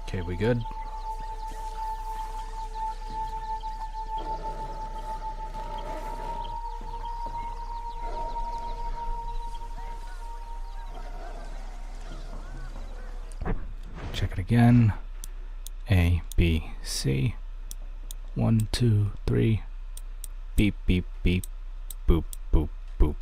Okay, we good? Check it again. A, B, C. 1, 2, 3. Beep, beep, beep. Boop, boop, boop.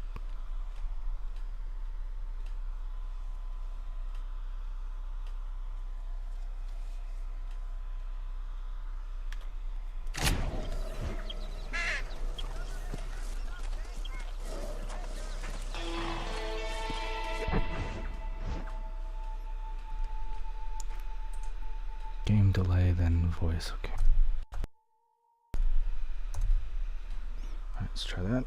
Game delay, then voice. Okay. Alright, let's try that.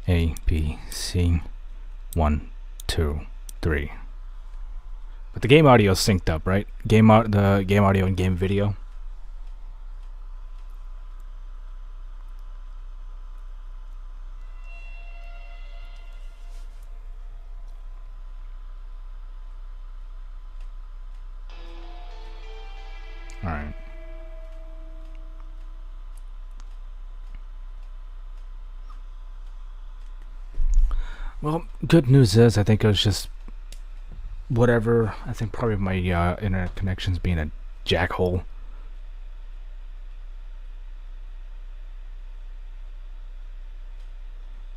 A, B, C. 1, 2, 3. But the game audio is synced up, right? The game audio and game video. Alright. Well, good news is I think it was just whatever. I think probably my internet connection's being a jackhole.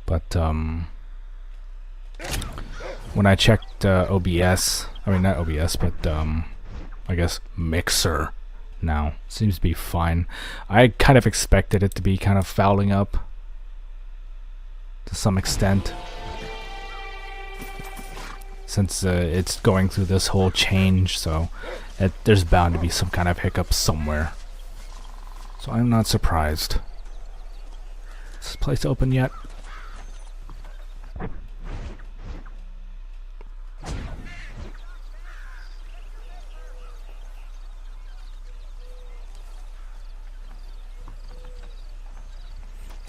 But when I checked OBS, I mean not OBS, but I guess Mixer now seems to be fine. I kind of expected it to be kind of fouling up to some extent, since it's going through this whole change, so there's bound to be some kind of hiccup somewhere. So I'm not surprised. Is this place open yet?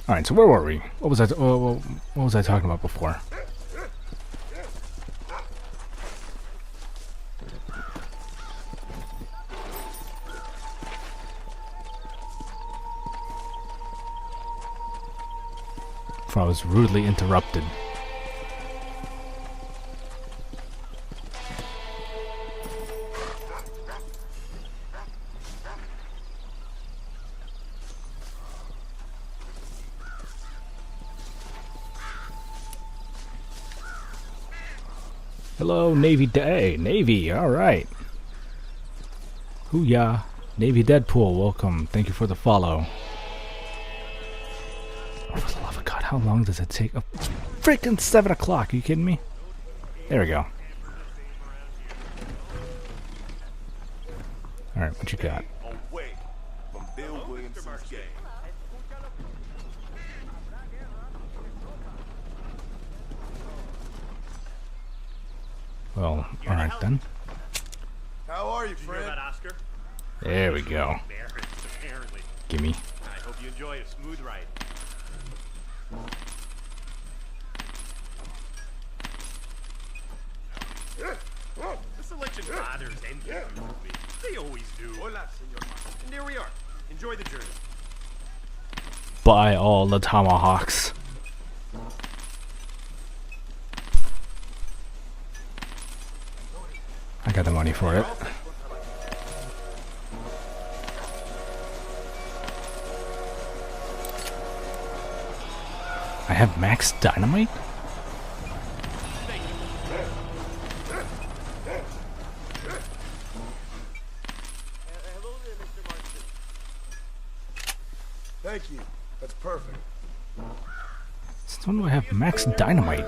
Alright, so where were we? What was I talking about before? Before I was rudely interrupted. Hello, Navy Day. Navy, alright. Hoo-yah. Navy Deadpool, welcome. Thank you for the follow. Oh, for the love of God, how long does it take? Oh, it's freaking 7 o'clock. Are you kidding me? There we go. Alright, what you got? Well, alright then. How are you, Fred? There we go. Gimme. I hope you enjoy a smooth ride. This election bothers and confuses me. They always do. And there we are. Enjoy the journey. Buy all the tomahawks. I got the money for it. I have max dynamite? Thank you. That's perfect. Since when do I have max dynamite?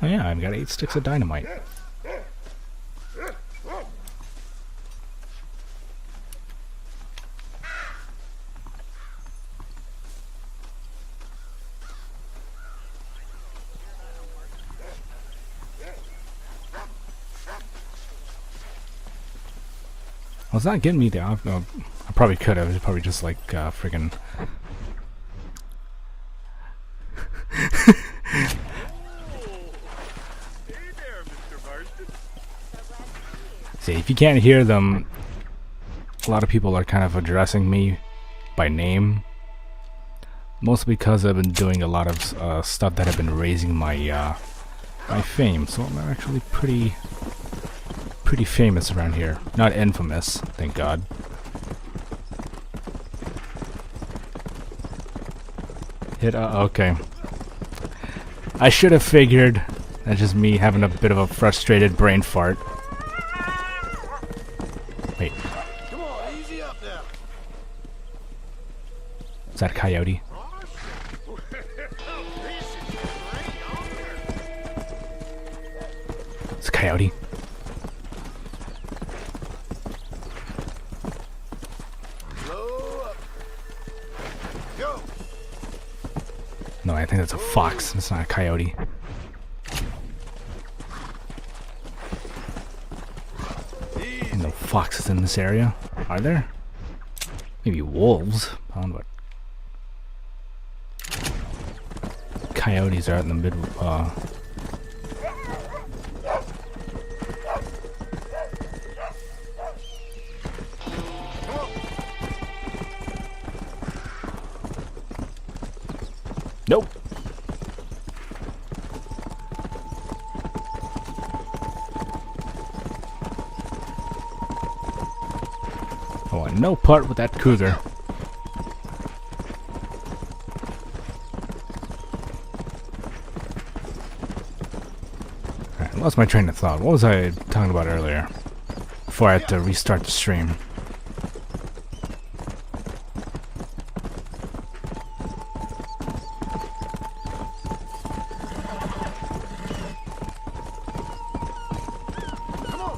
Oh yeah, I've got 8 sticks of dynamite. Well, it's not getting me the option. I probably could have. It's probably just like friggin' Hey there, Mr. Marston. See, if you can't hear them, a lot of people are kind of addressing me by name. Mostly because I've been doing a lot of stuff that have been raising my my fame. So I'm actually pretty famous around here. Not infamous, thank God. Okay. I should have figured. That's just me having a bit of a frustrated brain fart. Wait, Come on, easy up now. is that a coyote? It's a coyote. Slow up. Go. No, I think that's a fox. It's not a coyote. Easy. No foxes in this area, are there? Maybe wolves. I don't know what. Coyotes are out in the mid. Nope. I want no part with that cougar. Alright, lost my train of thought. What was I talking about earlier? Before I had to restart the stream. Come on.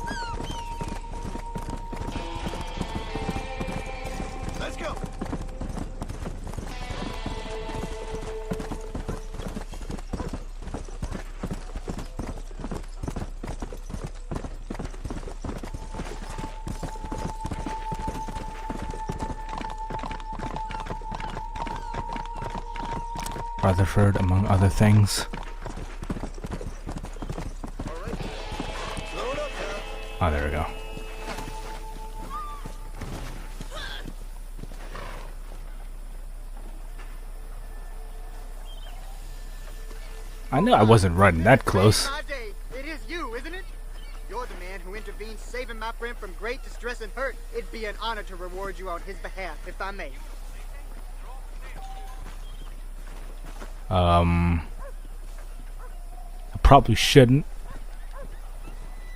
Let's go. Rutherford, among other things. All right. Slow it up now. Oh, there we go. I knew I wasn't running that close. My day. It is you, isn't it? You're the man who intervened, saving my friend from great distress and hurt. It'd be an honor to reward you on his behalf, if I may. I probably shouldn't.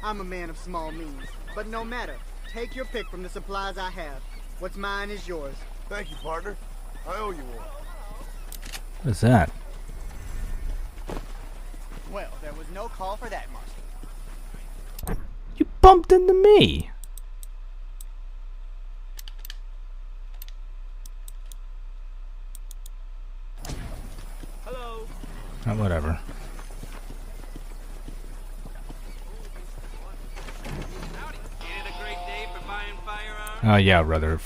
I'm a man of small means, but no matter. Take your pick from the supplies I have. What's mine is yours. Thank you, partner. I owe you one. What's that? Well, there was no call for that, Marston. You bumped into me. Hello. Whatever. Howdy. Ain't it a great day for buying firearms? Yeah,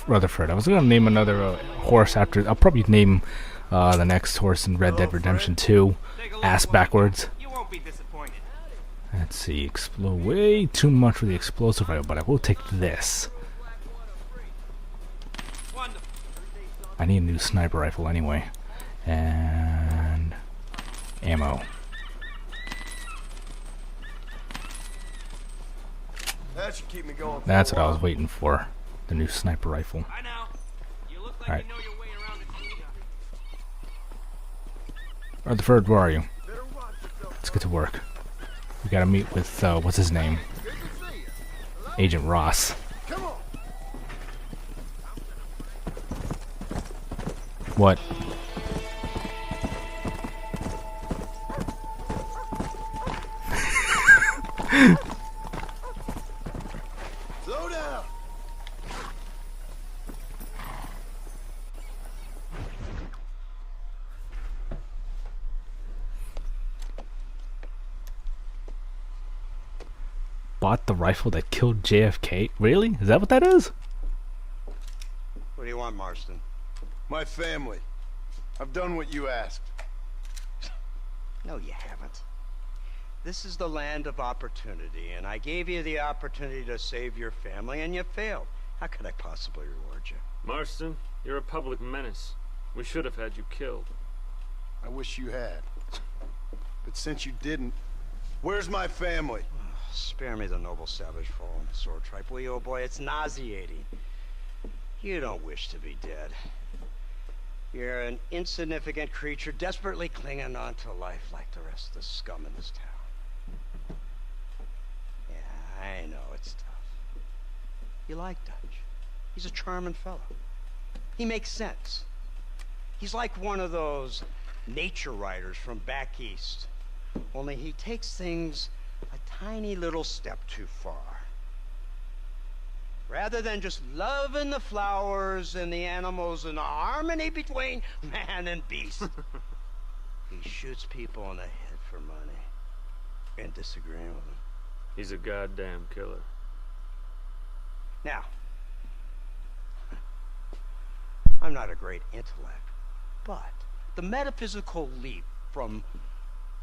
Rutherford. I was gonna name another horse after. I'll probably name the next horse in Red Dead Redemption 2. Take a look Ass at what backwards. you want. You won't be disappointed. Let's see. Explode way too much for the explosive rifle, but I will take this. Wonderful. I need a new sniper rifle anyway. And ammo. That should keep me going. That's what I was waiting for. The new sniper rifle. Bye now. You look like Alright. you know your way around the team. Rutherford, where are you? Better watch yourself. Let's get to work. We gotta meet with, what's his name? Good to see you. Agent Ross. Come on. What? Slow down. Bought the rifle that killed JFK? Really? Is that what that is? What do you want, Marston? My family. I've done what you asked. No, you haven't. This is the land of opportunity, and I gave you the opportunity to save your family, and you failed. How could I possibly reward you? Marston, you're a public menace. We should have had you killed. I wish you had. But since you didn't, where's my family? Spare me the noble savage fall on the sword tripe, will you, old boy? It's nauseating. You don't wish to be dead. You're an insignificant creature desperately clinging on to life like the rest of the scum in this town. Yeah, I know it's tough. You like Dutch. He's a charming fellow. He makes sense. He's like one of those nature writers from back east. Only he takes things a tiny little step too far. Rather than just loving the flowers and the animals and the harmony between man and beast, he shoots people in the head for money and disagreeing with them. He's a goddamn killer. Now, I'm not a great intellect, but the metaphysical leap from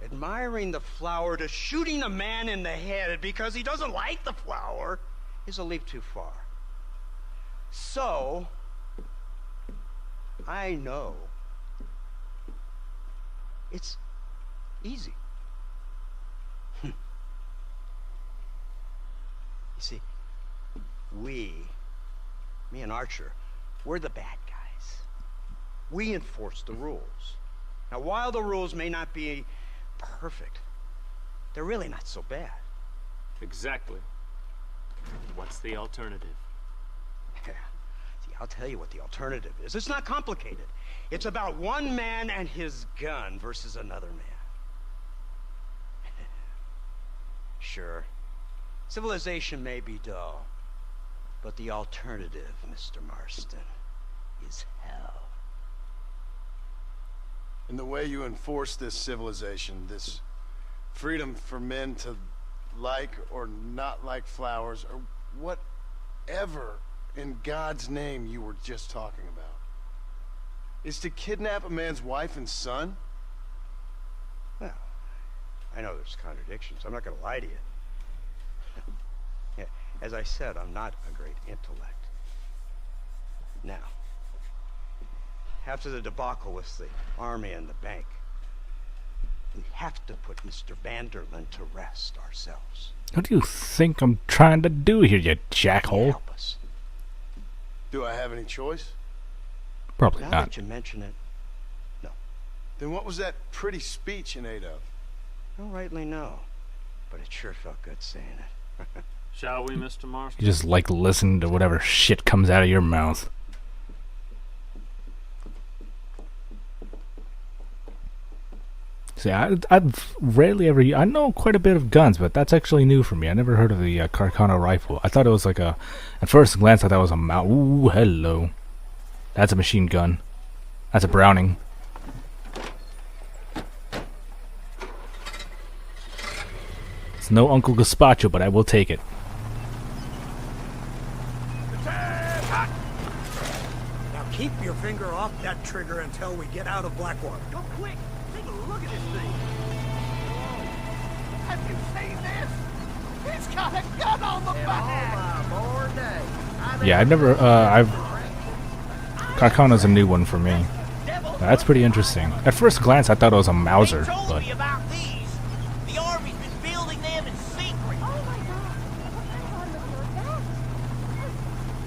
admiring the flower to shooting a man in the head because he doesn't like the flower is a leap too far. So, I know it's easy. You see, me and Archer, we're the bad guys. We enforce the rules. Now, while the rules may not be perfect, they're really not so bad. Exactly. What's the alternative? Yeah. See, I'll tell you what the alternative is. It's not complicated. It's about one man and his gun versus another man. Sure, civilization may be dull, but the alternative, Mr. Marston, is hell. And the way you enforce this civilization, this freedom for men to like or not like flowers, or whatever in God's name you were just talking about, is to kidnap a man's wife and son? Well, I know there's contradictions. I'm not going to lie to you. Yeah, as I said, I'm not a great intellect. Now, after the debacle with the army and the bank, we have to put Mr. Vanderlyn to rest ourselves. What do you think I'm trying to do here, you jackhole? Help us. Do I have any choice? Probably Now not. that you mention it, no. Then what was that pretty speech in aid of? Don't rightly know, but it sure felt good saying it. Shall we, Mr. Marston? You just like listening to whatever shit comes out of your mouth. See, I've rarely ever... I know quite a bit of guns, but that's actually new for me. I never heard of the Carcano rifle. I thought it was like a... At first glance, I thought it was a... Ooh, hello. That's a machine gun. That's a Browning. It's no Uncle Gazpacho, but I will take it. Now keep your finger off that trigger until we get out of Blackwater. Go quick! Take a look at this thing! Have you seen this? He's got a gun on the back! Yeah, I've never... Carcano's a new one for me. That's pretty interesting. At first glance, I thought it was a Mauser, They told but... me about these. The Army's been building them in secret. Oh my god. What kind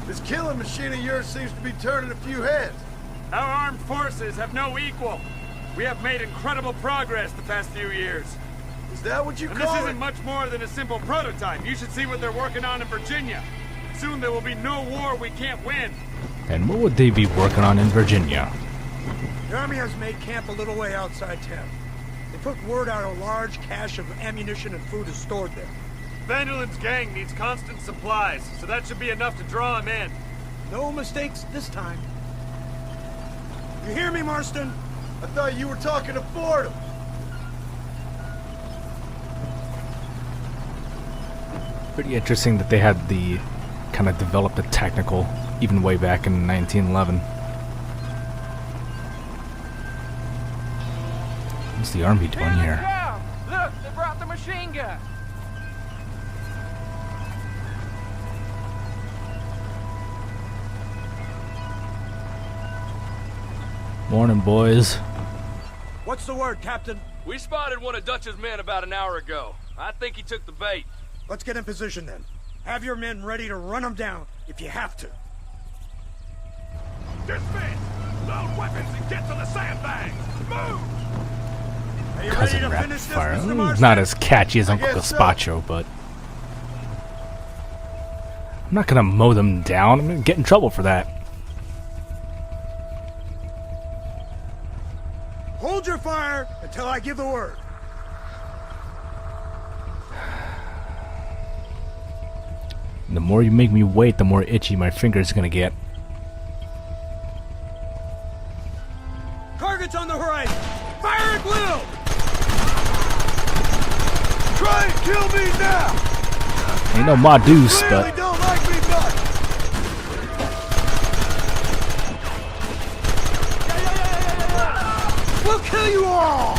of This killing machine of yours seems to be turning a few heads. Our armed forces have no equal. We have made incredible progress the past few years. Is that what you And call this it? isn't much more than a simple prototype. You should see what they're working on in Virginia. Soon there will be no war we can't win. And what would they be working on in Virginia? The Army has made camp a little way outside town. They put word out a large cache of ammunition and food is stored there. Vanderlyn's gang needs constant supplies, so that should be enough to draw him in. No mistakes this time. You hear me, Marston? I thought you were talking to Fordham. Pretty interesting that they had the... kind of developed the technical, even way back in 1911. What's the army doing here? Look, they brought the machine gun. Morning, boys. What's the word, Captain? We spotted one of Dutch's men about an hour ago. I think he took the bait. Let's get in position then. Have your men ready to run them down if you have to. Dismiss! Load weapons and get to the sandbags! Move! Are you ready Cousin to Rapid finish this, Fire. Mr. Marston? Not as catchy as Uncle guess so. Gazpacho, but I'm not gonna mow them down. I'm gonna get in trouble for that. Hold your fire until I give the word. The more you make me wait, the more itchy my finger's gonna get. Target's on the horizon. Fire at will! Try and kill me now! Ain't no Ma Deuce, Clearly but don't like me much! We'll kill you all!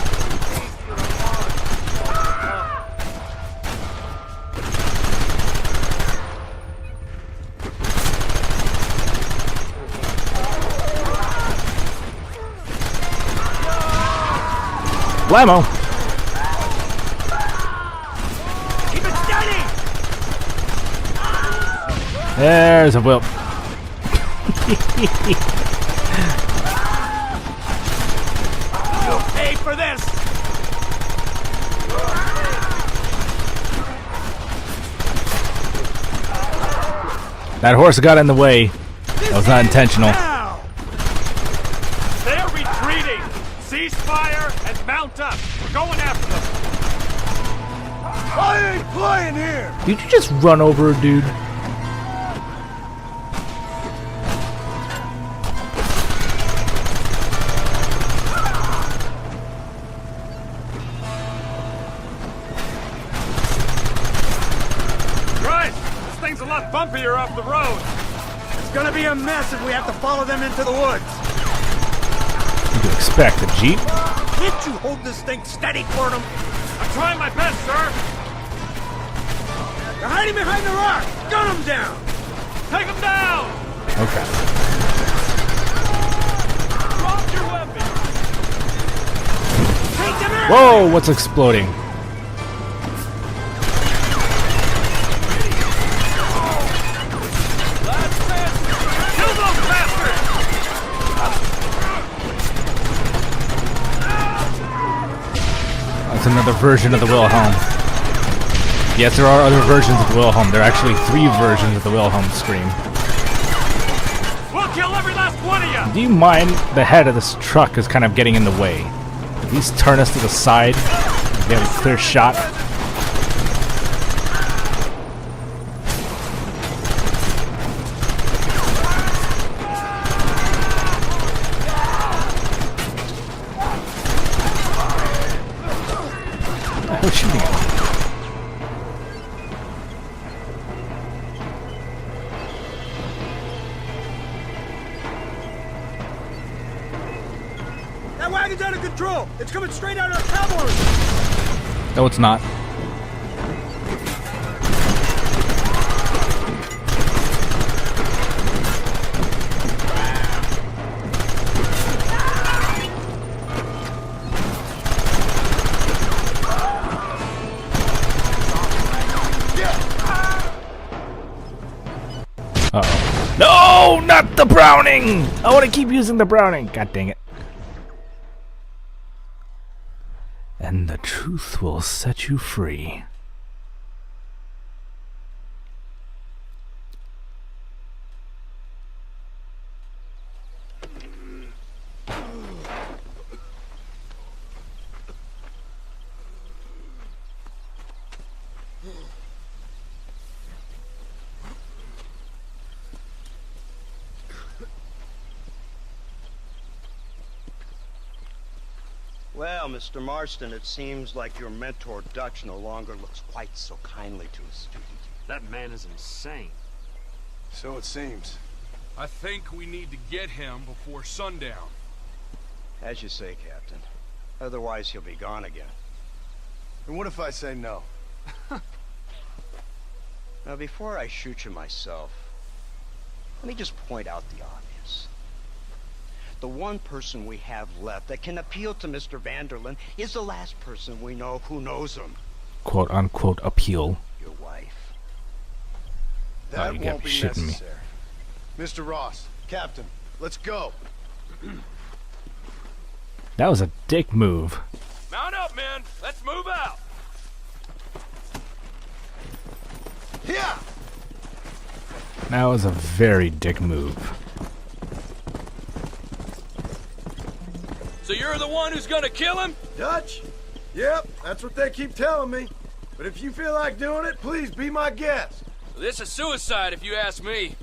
blammo! Keep it steady! There's a whelp. You'll pay for this! That horse got in the way. That was not intentional. Now! They're retreating! Cease fire and mount up! We're going after them! I ain't playing here! Did you just run over a dude? Christ! This thing's a lot bumpier off the road! It's gonna be a mess if we have to follow them into the woods. What do you expect, a jeep? Can't you hold this thing steady for them? I'm trying my best, sir! They're hiding behind the rock! Gun them down! Take them down! Okay. Drop your weapon! Take them out! Whoa, what's exploding? Kill those bastards! That's another version of the Wilhelm. Yes, there are other versions of the Wilhelm. There are actually 3 versions of the Wilhelm scream. We'll kill every last one of you! Do you mind the head of this truck is kind of getting in the way? Please turn us to the side. We have a clear shot. Who's shooting at? That wagon's out of control! It's coming straight out of our cavalry! No, it's not. Uh-oh. No, not the Browning! I want to keep using the Browning. God dang it. And the truth will set you free. Well, Mr. Marston, it seems like your mentor Dutch no longer looks quite so kindly to his student. That man is insane. So it seems. I think we need to get him before sundown. As you say, Captain. Otherwise, he'll be gone again. And what if I say no? Now, before I shoot you myself, let me just point out the obvious. The one person we have left that can appeal to Mr. Vanderlyn is the last person we know who knows him. Quote unquote appeal. Your wife. That you gotta won't be be shitting me. necessary. Mr. Ross, Captain, let's go. That was a dick move. Mount up, men. Let's move out. Yeah. That was a very dick move. So you're the one who's gonna kill him? Dutch? Yep, that's what they keep telling me. But if you feel like doing it, please be my guest. This is suicide, if you ask me.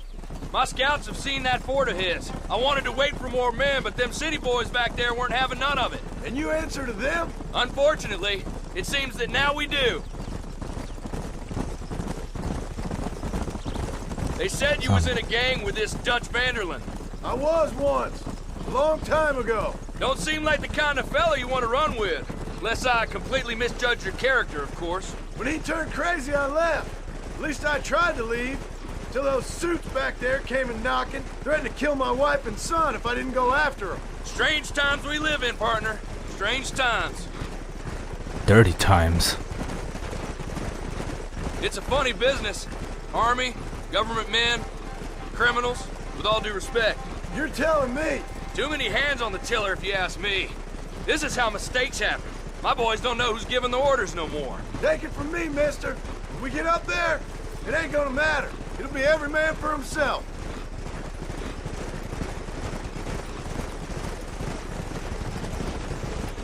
My scouts have seen that fort of his. I wanted to wait for more men, but them city boys back there weren't having none of it. And you answer to them? Unfortunately, it seems that now we do. They said you was in a gang with this Dutch Vanderlyn. I was once. A long time ago. Don't seem like the kind of fella you want to run with. Unless I completely misjudged your character, of course. When he turned crazy, I left. At least I tried to leave. Till those suits back there came and knocking, threatened to kill my wife and son if I didn't go after them. Strange times we live in, partner. Strange times. Dirty times. It's a funny business. Army, government men, criminals, with all due respect. You're telling me? Too many hands on the tiller if you ask me. This is how mistakes happen. My boys don't know who's giving the orders no more. Take it from me, mister. If we get up there, it ain't gonna matter. It'll be every man for himself.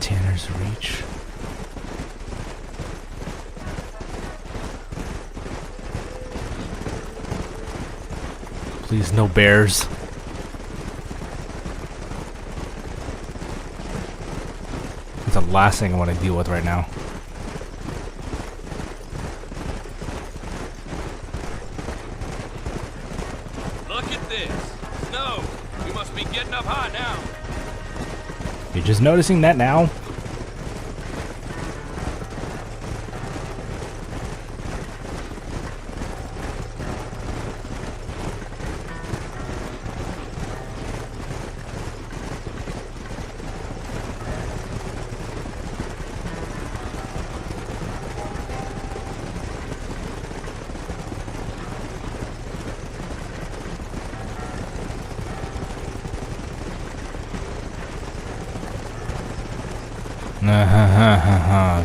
Tanner's Reach. Please, no bears. That's the last thing I want to deal with right now. Look at this. Snow. We must be getting up high now. You're just noticing that now?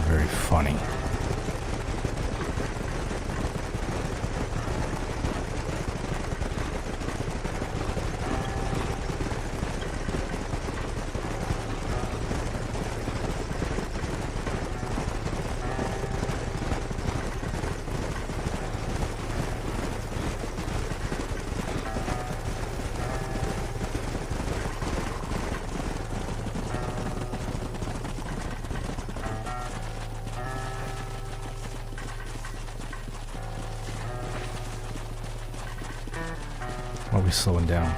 Very funny. Why are we slowing down?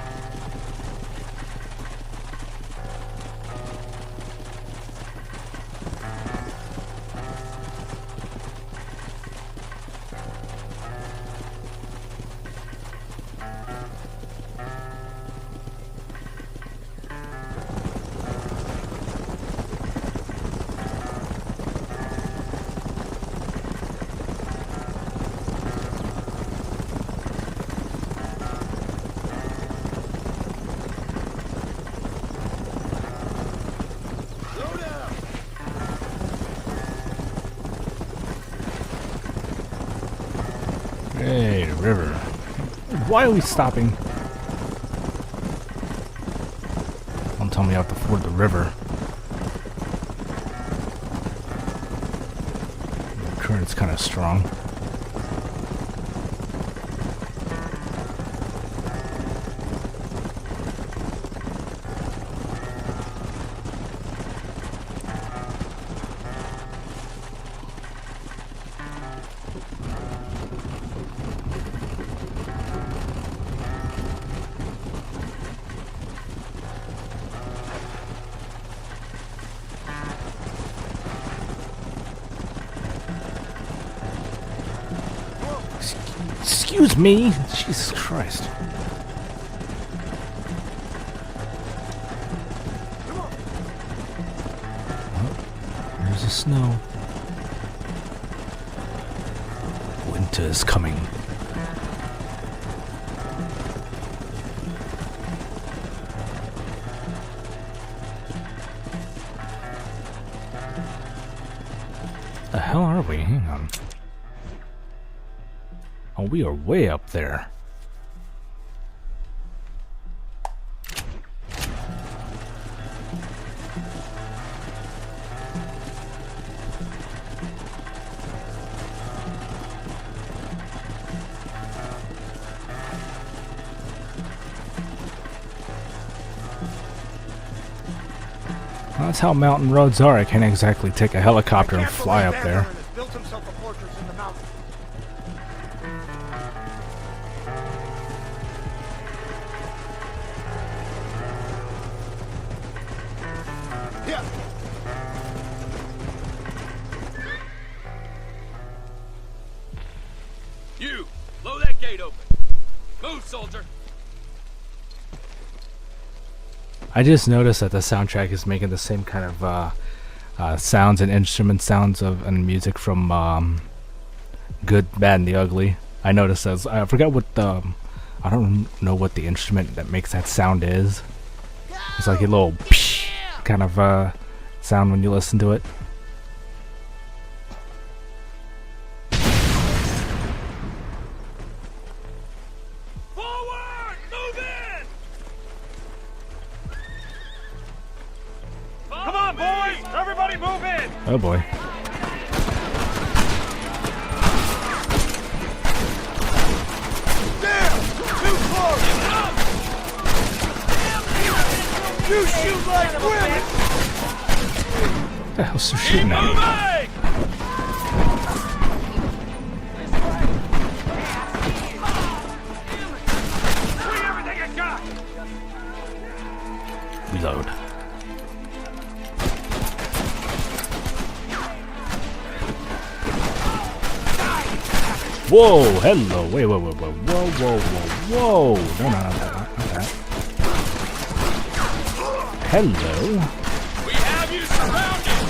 Hey, the river. Why are we stopping? Don't tell me I have to ford the river. The current's kind of strong. Excuse me. Jesus Christ. Oh, there's the snow. Winter is coming. The hell are we? Hang on. Oh, we are way up there. Well, that's how mountain roads are. I can't exactly take a helicopter and fly up there. Built himself a fortress in the mountains. You, blow that gate open. Move, soldier. I just noticed that the soundtrack is making the same kind of sounds and instrument sounds of and music from Good, Bad, and the Ugly. I noticed that. I forgot what the I don't know what the instrument that makes that sound is. It's like a little psh kind of sound when you listen to it. Forward! Move in! Come on, boys! Everybody move in! Oh boy. Too close! You shoot like women! What the hell's she shooting at? Moving! Free everything I got! Reload. Whoa, hello, wait, whoa, whoa, whoa, whoa, whoa, whoa, whoa, no, not that. Hello. We have you surrounded!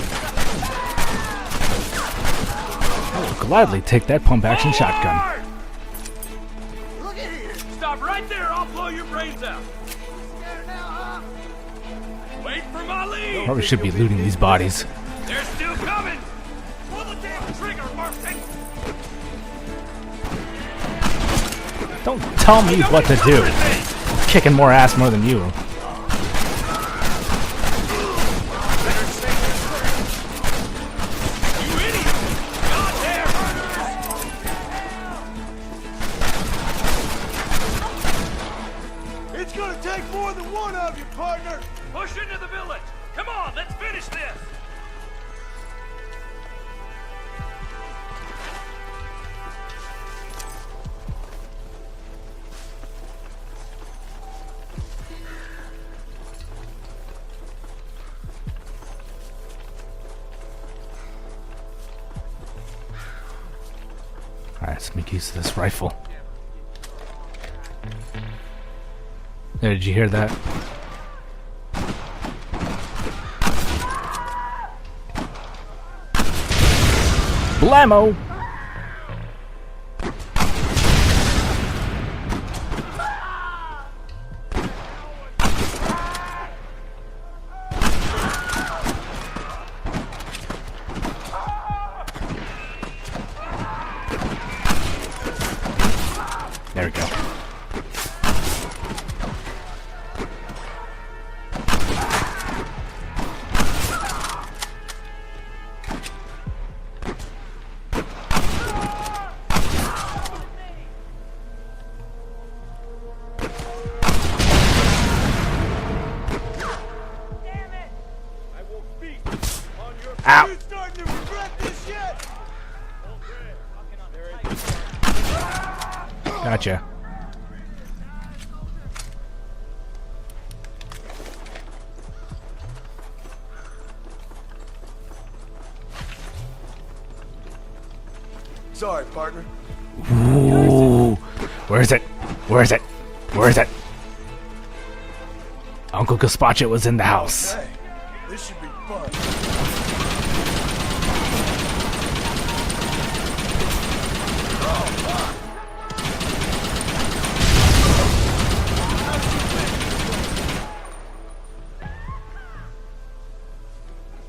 I will gladly take that pump action shotgun. Look at here! Stop right there, I'll blow your brains out! Wait for my lead! Probably should be looting these bodies. They're still coming! Pull the damn trigger, Martin! Don't tell me what to do. I'm kicking more ass more than you. You idiot! Goddamn murderers! It's gonna take more than one of you, partner! Push into the village! Come on, let's finish this! Alright, let's make use of this rifle. There, did you hear that? Blammo! There we go. Ow! You starting to regret this yet? Gotcha. Sorry, partner. Ooh. Where is it? Where is it? Where is it? Uncle Gazpacho was in the house. Hey, this should be fun.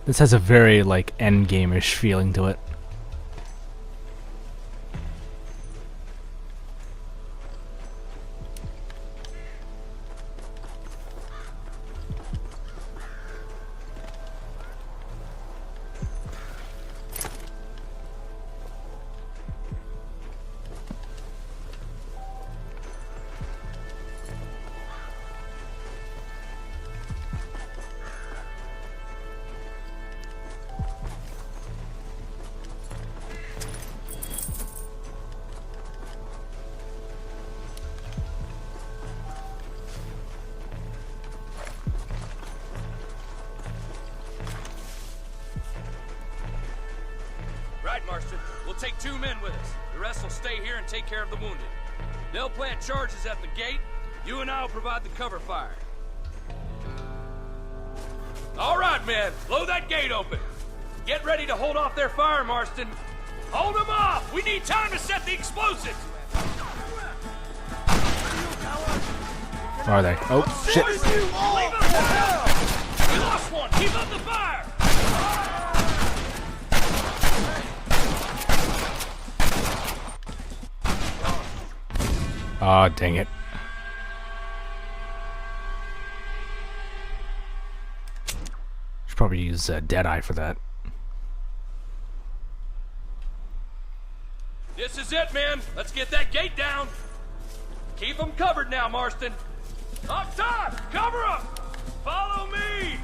This has a very, like, endgame-ish feeling to it. Right, Marston. We'll take 2 men with us. The rest will stay here and take care of the wounded. They'll plant charges at the gate. You and I will provide the cover fire. All right, men. Blow that gate open. Get ready to hold off their fire, Marston. Hold them off! We need time to set the explosives! Are they? Oh, shit. We lost one! Keep up the fire! Aw, dang it. Should probably use Deadeye for that. This is it, men. Let's get that gate down. Keep them covered now, Marston. Up top! Cover them! Follow me!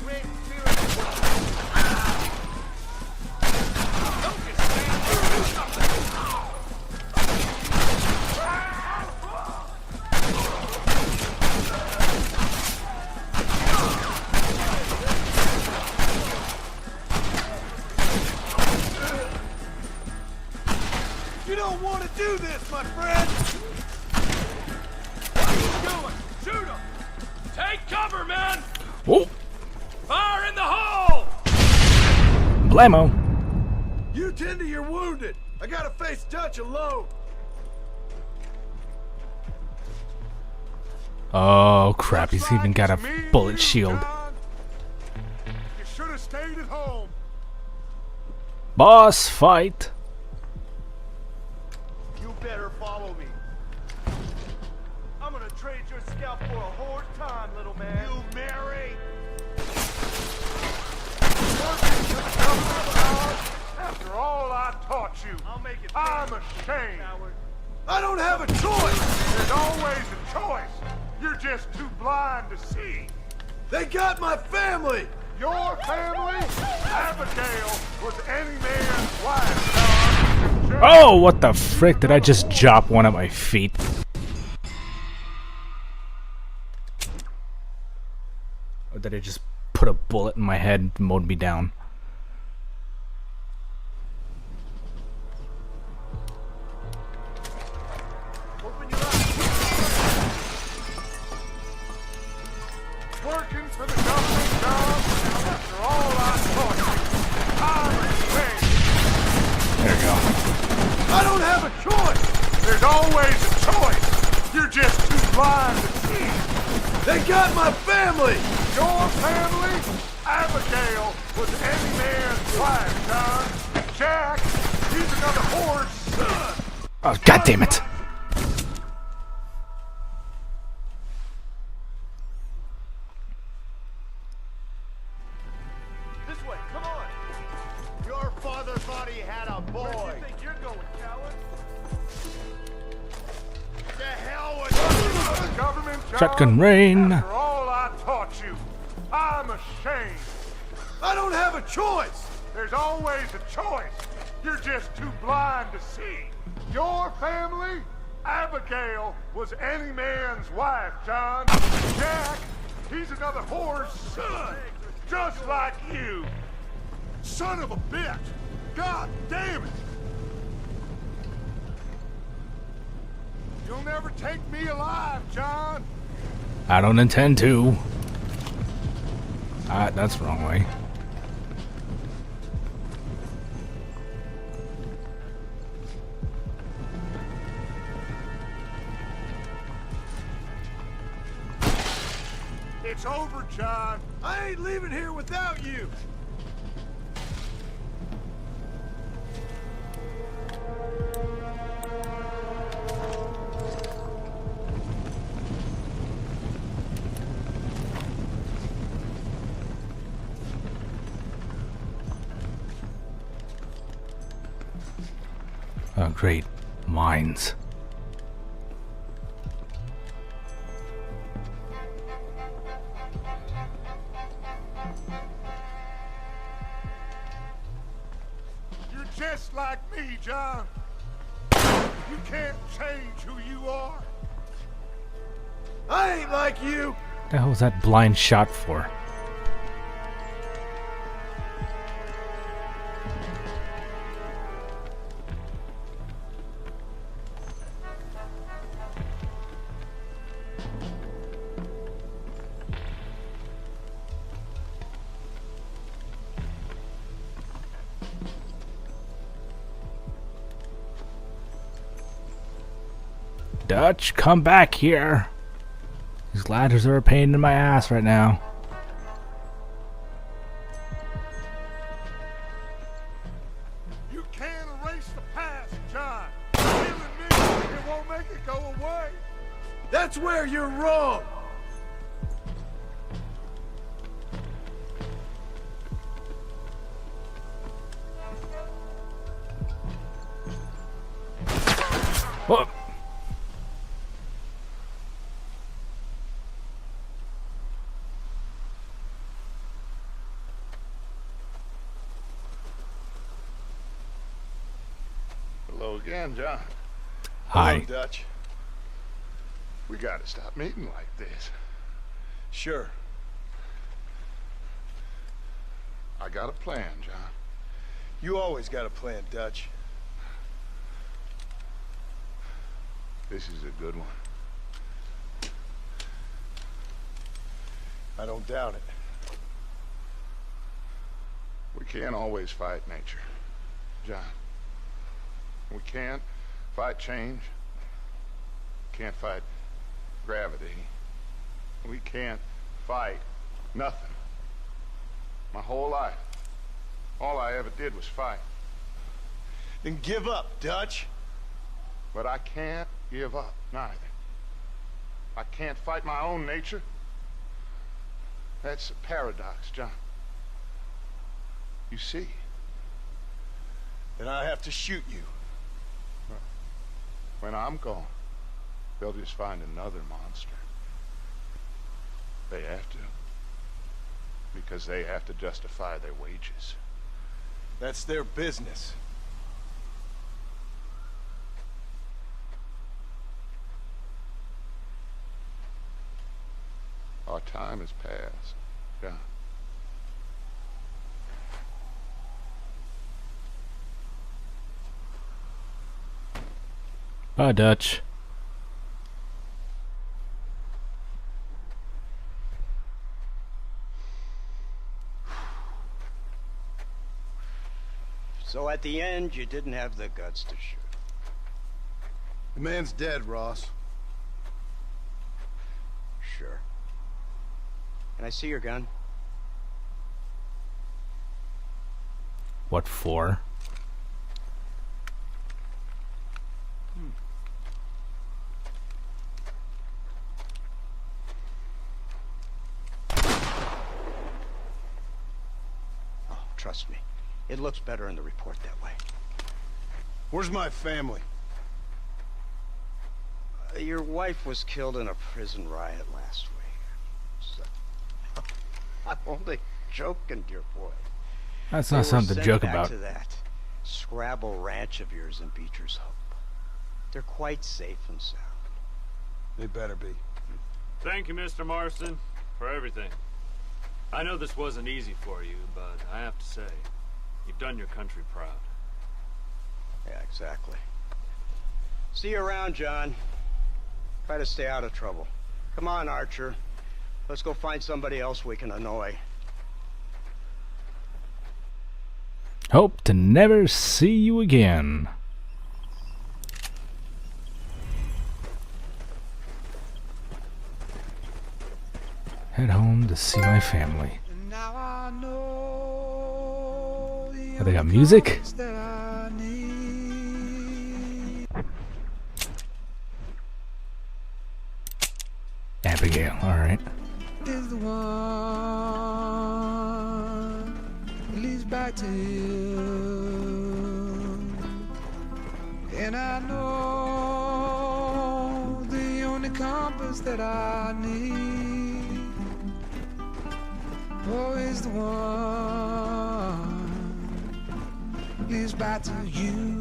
You don't want to do this, my friend! What are you doing? Shoot them! Take cover, men! Oh! Fire in the hole! Blammo! You tend to your wounded. I gotta face Dutch alone. Oh crap, he's even got a bullet shield. You should have stayed at home. Boss fight! You better follow me. I'm gonna trade your scalp for a horse time, little man. You marry? After all I taught you, I'm ashamed. I don't have a choice. There's always a choice. You're just too blind to see. They got my family. Your family? Abigail was any man's wife, John. Oh, what the frick? Did I just chop one of my feet? Or did I just put a bullet in my head and mowed me down? Working for the government, John. After all I taught you, I'm ashamed. There we go. I don't have a choice. There's always a choice. You're just too blind to see. They got my family. Your family? Abigail was any man's wife, John. Jack, he's another whore's son. Oh, god damn it! This way, come on. Your father thought he had a boy. Where do you think you're going, coward? The hell with you? Government, John. Shotgun rain. After all I taught you, I'm ashamed. I don't have a choice. There's always a choice. You're just too blind to see. Your family? Abigail was any man's wife, John. Jack, he's another whore's son. Just like you. Son of a bitch. God damn it. You'll never take me alive, John. I don't intend to. That's the wrong way. It's over, John. I ain't leaving here without you. Oh, great. Mines. You're just like me, John. You can't change who you are. I ain't like you. What the hell was that blind shot for? Dutch, come back here. These ladders are a pain in my ass right now. You can't erase the past, John. Killing me, it won't make it go away. That's where you're wrong. Whoa. Hello again, John. Hi. Hello, Dutch. We gotta stop meeting like this. Sure. I got a plan, John. You always got a plan, Dutch. This is a good one. I don't doubt it. We can't always fight nature, John. We can't fight change. Can't fight gravity. We can't fight nothing. My whole life, all I ever did was fight. Then give up, Dutch. But I can't give up, neither. I can't fight my own nature. That's a paradox, John. You see? Then I have to shoot you. When I'm gone, they'll just find another monster. They have to. Because they have to justify their wages. That's their business. Our time has passed, John. Bye, Dutch. So at the end, you didn't have the guts to shoot. The man's dead, Ross. Sure. Can I see your gun? What for? Oh, trust me. It looks better in the report that way. Where's my family? Your wife was killed in a prison riot last week. So, I'm only joking, dear boy. That's They not were something to sent joke back about. to that Scrabble ranch of yours in Beecher's Hope. They're quite safe and sound. They better be. Thank you, Mr. Marston, for everything. I know this wasn't easy for you, but I have to say, you've done your country proud. Yeah, exactly. See you around, John. Try to stay out of trouble. Come on, Archer. Let's go find somebody else we can annoy. Hope to never see you again. Head home to see my family. Oh, they got music? Abigail, alright. Is the one that leads back to you. And I know the only compass that I need, oh, is the one that leads back to you.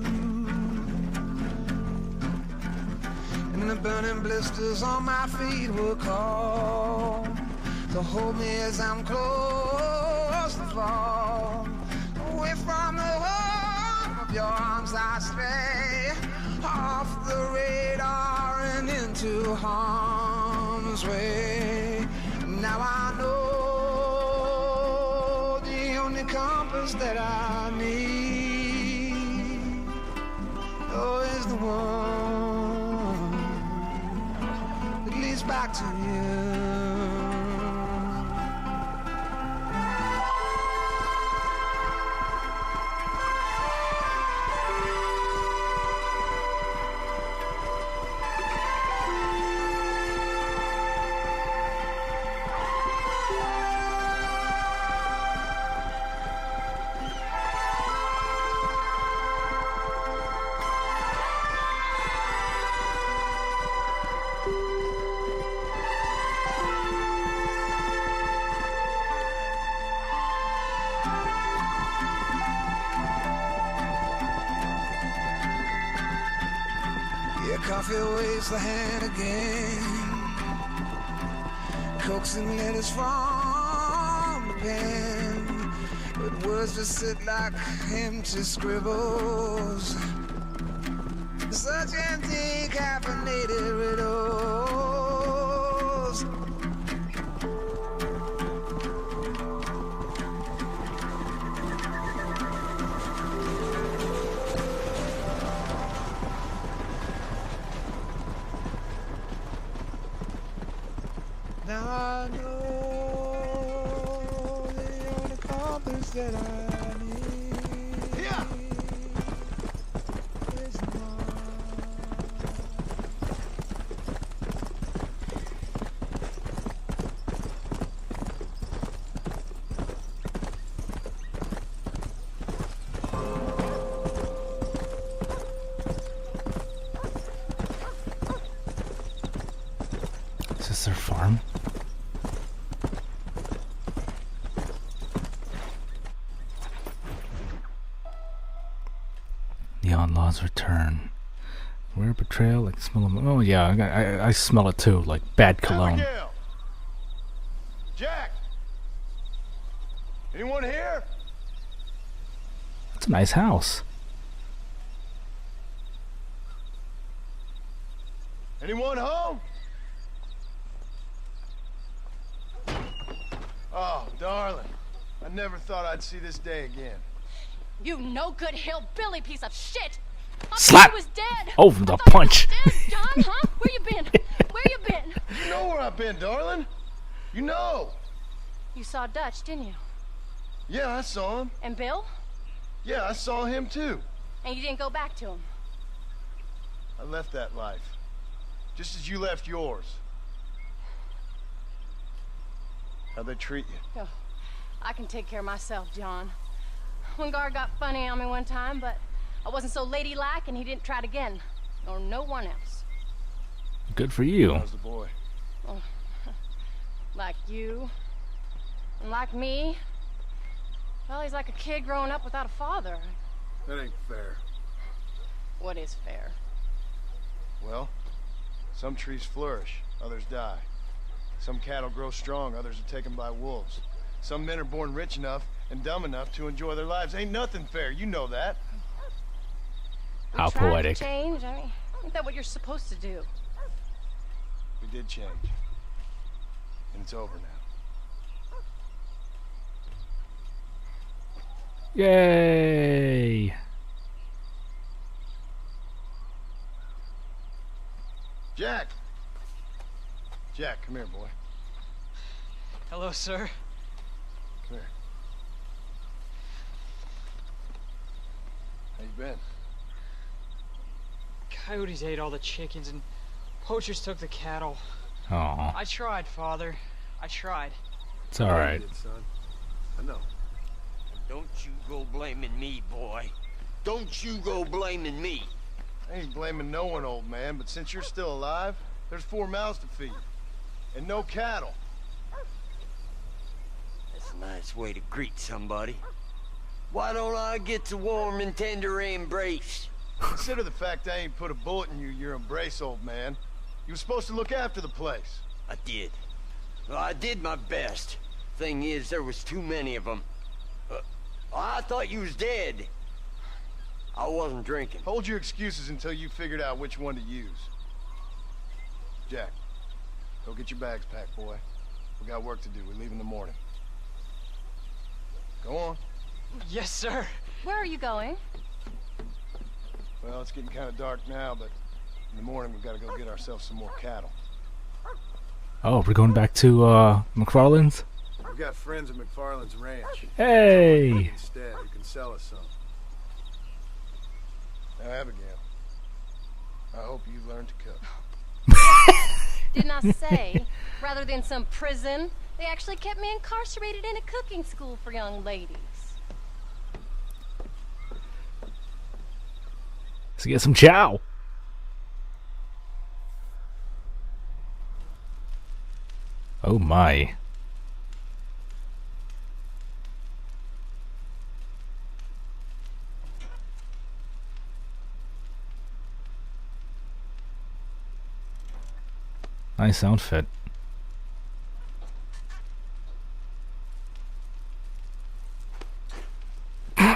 And the burning blisters on my feet will call to hold me as I'm close to fall. Away from the home of your arms I stray, off the radar and into harm's way. Now I know the only compass that I need, oh, is the one that leads back to you. Coffee waves the hand again, coaxing letters from the pen, but words just sit like empty scribbles, such empty caffeinated riddles. Now I know the only compass that I need. Yeah. Is mine. Is this their farm? The outlaws return. Rare betrayal, like smell of. Oh yeah, I smell it too, like bad cologne. Abigail! Jack! Anyone here? It's a nice house. Anyone home? Oh, darling. I never thought I'd see this day again. You no good hillbilly piece of shit! I Slap! thought he was dead! Oh, the I thought punch! he was dead, John, huh? Where you been? Where you been? You know where I've been, darling. You know. You saw Dutch, didn't you? Yeah, I saw him. And Bill? Yeah, I saw him too. And you didn't go back to him? I left that life. Just as you left yours. How'd they treat you? Oh, I can take care of myself, John. Wingard got funny on me one time, but I wasn't so ladylike and he didn't try it again. Nor no one else. Good for you. How's the boy? Oh, like you. And like me. Well, he's like a kid growing up without a father. That ain't fair. What is fair? Well, some trees flourish, others die. Some cattle grow strong, others are taken by wolves. Some men are born rich enough and dumb enough to enjoy their lives. Ain't nothing fair, you know that. How You tried poetic. to change. I mean, isn't that what you're supposed to do? We did change. And it's over now. Yay! Jack! Jack, come here, boy. Hello, sir. Come here. How you been? Coyotes ate all the chickens and poachers took the cattle. Aw. I tried, Father. I tried. It's alright. Son. I know. Don't you go blaming me, boy. Don't you go blaming me. I ain't blaming no one, old man, but since you're still alive, there's 4 mouths to feed. And no cattle. That's a nice way to greet somebody. Why don't I get a warm and tender embrace? Consider the fact I ain't put a bullet in your embrace, old man. You were supposed to look after the place. I did. Well, I did my best. Thing is, there was too many of them. I thought you was dead. I wasn't drinking. Hold your excuses until you figured out which one to use. Jack, go get your bags packed, boy. We got work to do. We leave in the morning. Go on. Yes, sir. Where are you going? Well, it's getting kind of dark now, but in the morning we've got to go get ourselves some more cattle. Oh, we're going back to McFarland's? We've got friends at McFarland's ranch. Hey! Instead, who can sell us some. Now, Abigail, I hope you learn to cook. Didn't I say, rather than some prison, they actually kept me incarcerated in a cooking school for young ladies. Let's get some chow. Oh my. Nice outfit. I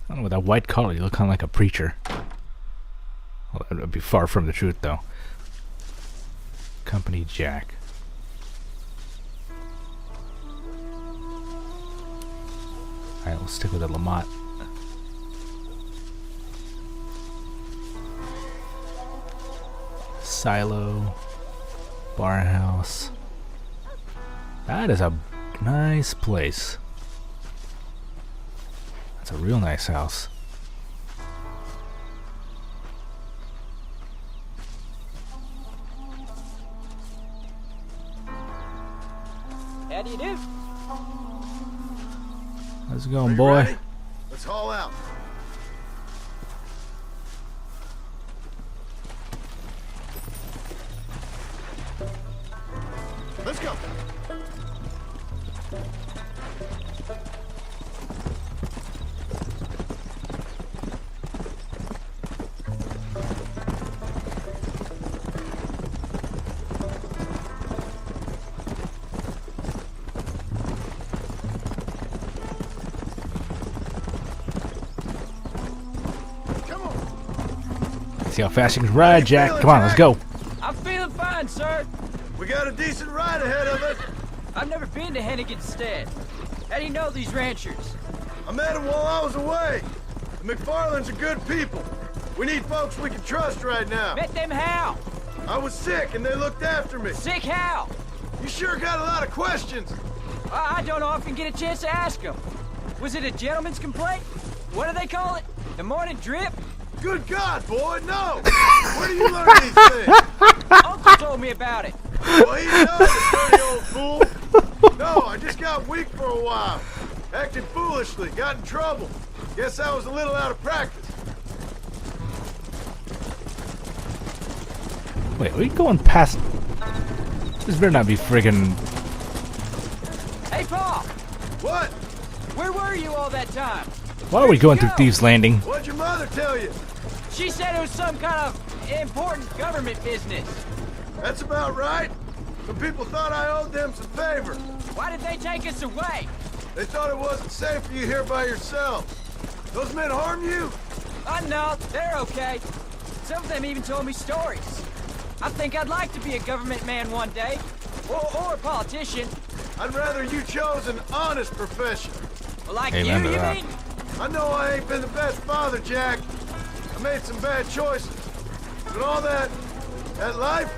don't know, with that white collar, you look kind of like a preacher. Well, that would be far from the truth, though. Company Jack. Alright, we'll stick with the Lamont. Silo. Bar house. That is a nice place. That's a real nice house. How do you do? How's it going, boy? Ready? Let's haul out. Let's go. See how fast you can ride, Jack. Come on, let's go. I'm feeling fine, sir. We got a decent ride ahead of us. I've never been to Hennigan's Stead. How do you know these ranchers? I met them while I was away. The McFarlands are good people. We need folks we can trust right now. Met them how? I was sick and they looked after me. Sick how? You sure got a lot of questions. I don't often get a chance to ask them. Was it a gentleman's complaint? What do they call it? The morning drip? Good God, boy, no! Where do you learn these things? Uncle told me about it. Well, he knows, dirty old fool. No, I just got weak for a while. Acted foolishly, got in trouble. Guess I was a little out of practice. Wait, are we going past? This better not be friggin'. Hey, Paul! What? Where were you all that time? Why are we going through Thieves Landing? What'd your mother tell you? She said it was some kind of important government business. That's about right. Some people thought I owed them some favor. Why did they take us away? They thought it wasn't safe for you here by yourself. Those men harm you? No, they're okay. Some of them even told me stories. I think I'd like to be a government man one day. Or a politician. I'd rather you chose an honest profession. Like Amen you to that. mean? I know I ain't been the best father, Jack. I made some bad choices. But all that life,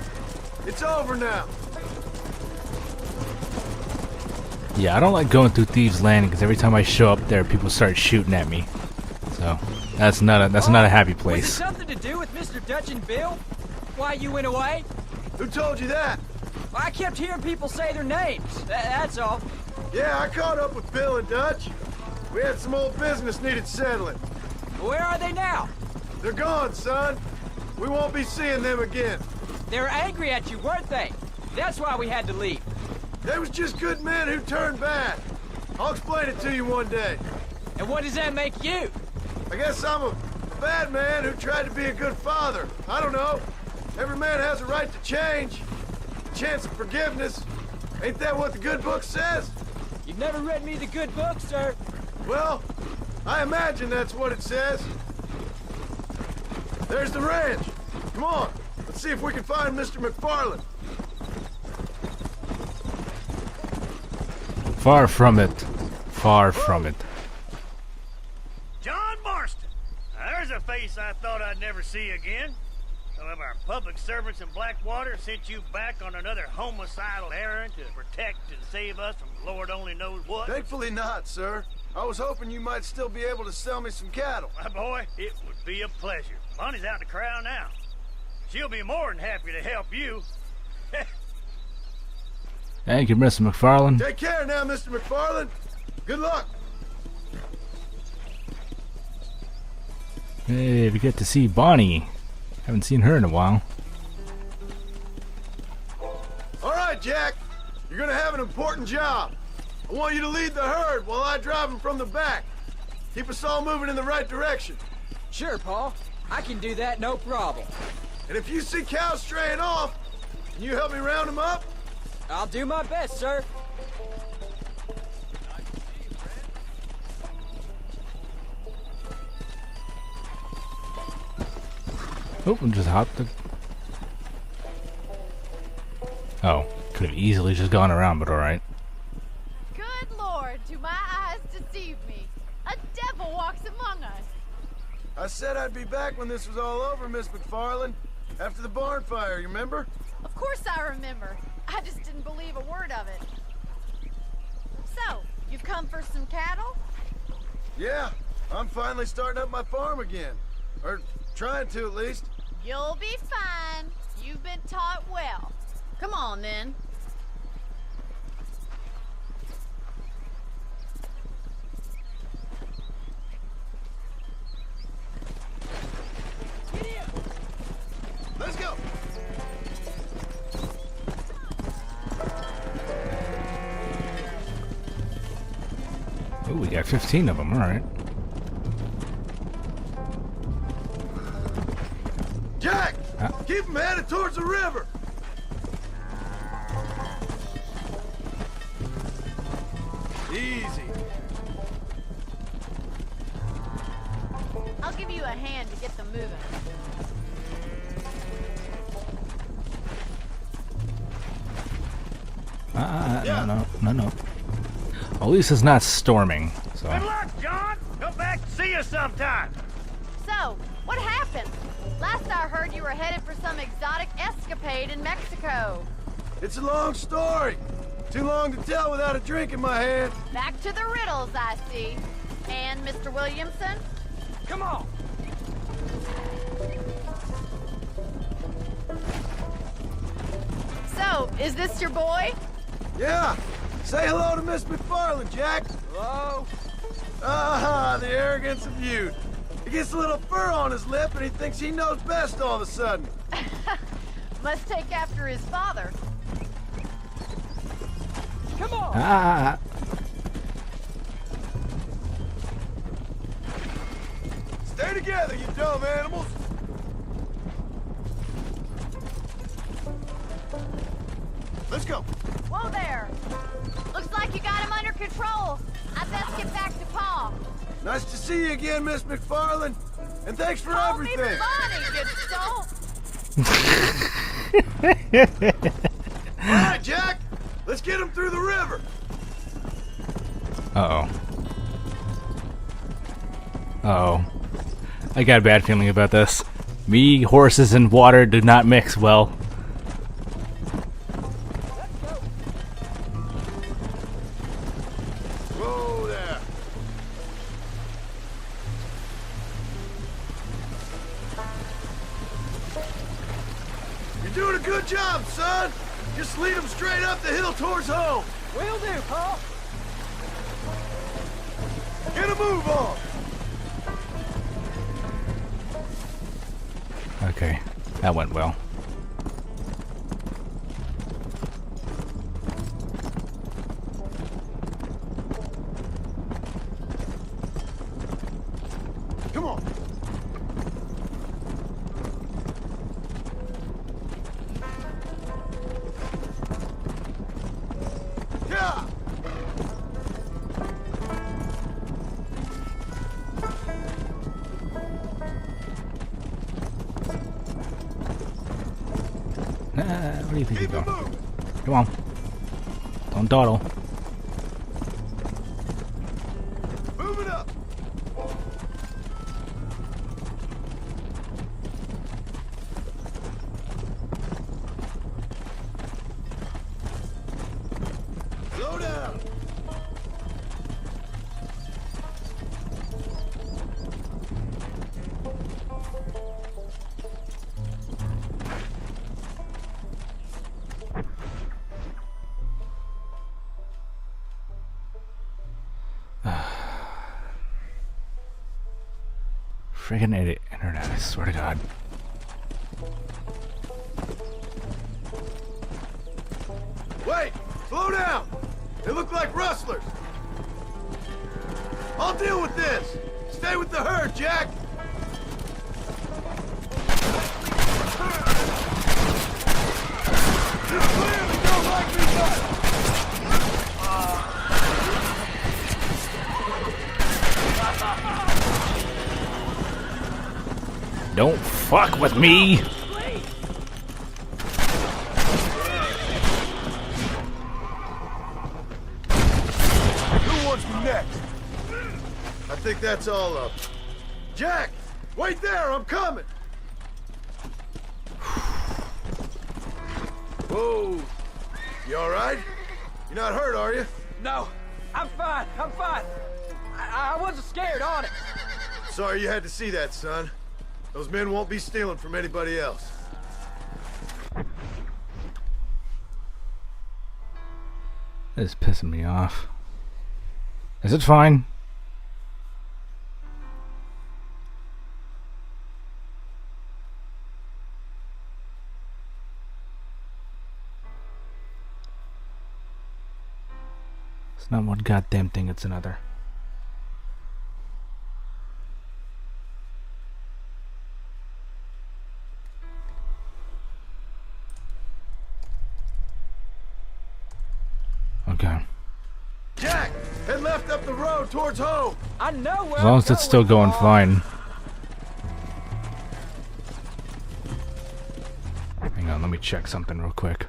it's over now. Yeah, I don't like going through Thieves Landing because every time I show up there, people start shooting at me. So that's not a happy Was it place. something to do with Mr. Dutch and Bill? Why you went away? Who told you that? I kept hearing people say their names. That's all. Yeah, I caught up with Bill and Dutch. We had some old business needed settling. Where are they now? They're gone, son. We won't be seeing them again. They were angry at you, weren't they? That's why we had to leave. They was just good men who turned bad. I'll explain it to you one day. And what does that make you? I guess I'm a bad man who tried to be a good father. I don't know. Every man has a right to change. A chance of forgiveness. Ain't that what the good book says? You've never read me the good book, sir. Well, I imagine that's what it says. There's the ranch. Come on, let's see if we can find Mr. McFarland. Far from it. Far from it. John Marston. Now, there's a face I thought I'd never see again. Some of our public servants in Blackwater sent you back on another homicidal errand to protect and save us from Lord only knows what. Thankfully not, sir. I was hoping you might still be able to sell me some cattle. My boy, it would be a pleasure. Bonnie's out in the crowd now. She'll be more than happy to help you. Thank you, Mr. McFarland. Take care now, Mr. McFarland. Good luck. Hey, we get to see Bonnie. Haven't seen her in a while. All right, Jack. You're gonna have an important job. I want you to lead the herd while I drive them from the back. Keep us all moving in the right direction. Sure, Paul. I can do that, no problem. And if you see cows straying off, can you help me round them up? I'll do my best, sir. Oh, and just hopped the... Oh, could have easily just gone around, but alright. Good Lord, do my eyes deceive me? A devil walks among us. I said I'd be back when this was all over, Miss McFarland. After the barn fire, you remember? Of course I remember. I just didn't believe a word of it. So, you've come for some cattle? Yeah, I'm finally starting up my farm again. Or trying to, at least. You'll be fine. You've been taught well. Come on, then. Let's go. Oh, we got 15 of them, alright. Jack! Keep them headed towards the river! Easy. I'll give you a hand to get them moving. No. At least it's not storming, so... Good luck, John! Come back and see us sometime! So, what happened? Last I heard, you were headed for some exotic escapade in Mexico. It's a long story. Too long to tell without a drink in my hand. Back to the riddles, I see. And Mr. Williamson? Come on! So, is this your boy? Yeah. Say hello to Miss McFarland, Jack. Hello? Ah, the arrogance of youth. He gets a little fur on his lip and he thinks he knows best all of a sudden. Must take after his father. Come on! Stay together, you dumb animals. see you again, Miss McFarland. And thanks for everything. All right, Jack. Let's get him through the river. Uh-oh. Uh-oh. I got a bad feeling about this. Me, horses, and water do not mix well. Whoa there. You're doing a good job, son. Just lead him straight up the hill towards home. Will do, Paul. Get a move on. Okay, that went well. Come on. Yeah. What do you think you're going? Come on. Don't dawdle. Move it up. Slow down. Friggin' idiot internet, I swear to God. Wait! Slow down! They look like rustlers! I'll deal with this! Stay with the herd, Jack! You clearly don't like me much! Don't fuck with me! Who wants me next? I think that's all of them. Jack! Wait there! I'm coming! Whoa! You alright? You're not hurt, are you? No, I'm fine. I'm fine. I wasn't scared, honest. Sorry you had to see that, son. Those men won't be stealing from anybody else. This is pissing me off. Is it fine? It's not one goddamn thing, it's another. Okay. Jack! Head left up the road towards home! I know where As long as it's still going fine. Hang on, let me check something real quick.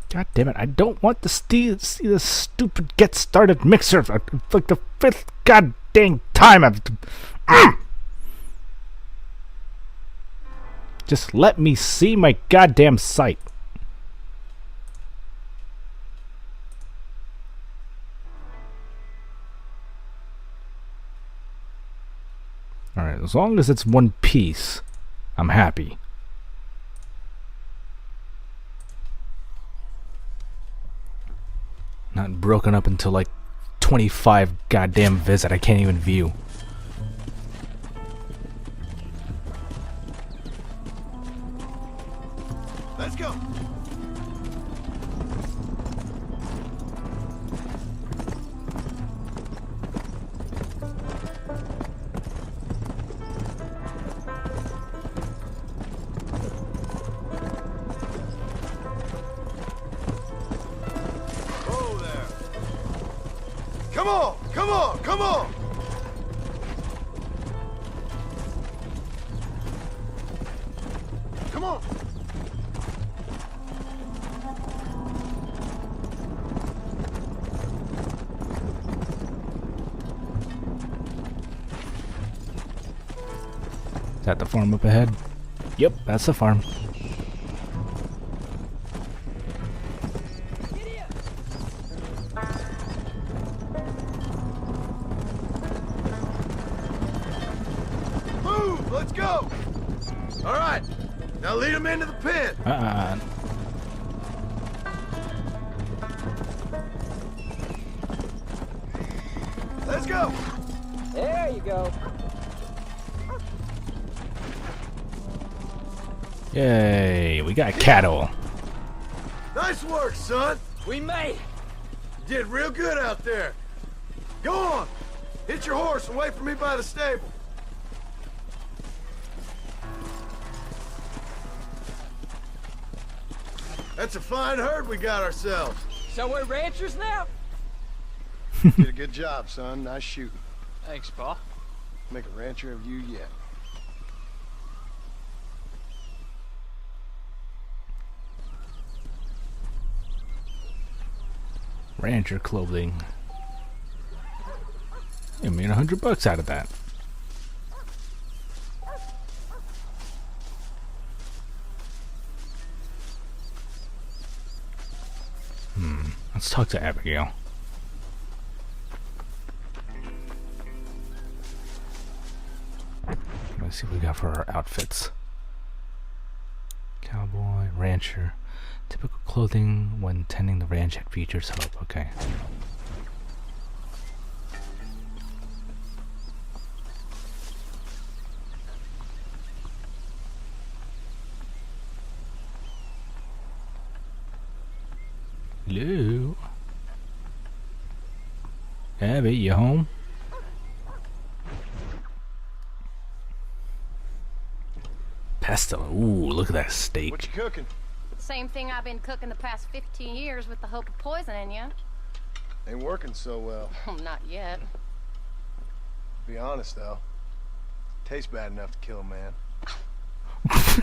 God damn it, I don't want to see this stupid get started mixer for like the 5th goddamn time I've... Just let me see my goddamn site. Alright, as long as it's one piece, I'm happy. Not broken up until like 25 goddamn visit I can't even view. Come on! Come on! Come on! Come on! Is that the farm up ahead? Yep, that's the farm. Move! Let's go! All right, now lead them into the pit. Let's go! There you go. Yay, we got cattle. Nice work, son. We made it. You did real good out there. Go on. Hit your horse and wait for me by the stable. That's a fine herd we got ourselves. So we're ranchers now? Did a good job, son. Nice shooting. Thanks, Pa. Make a rancher of you yet. Rancher clothing. I made $100 out of that. Let's talk to Abigail. Let's see what we got for our outfits. Cowboy, rancher. Typical clothing when tending the ranch at features hope. Okay. Hello. Abby, you home? Pesto. Ooh, look at that steak. What you cooking? Same thing I've been cooking the past 15 years with the hope of poisoning you. Ain't working so well. Not yet. Be honest, though. Tastes bad enough to kill a man.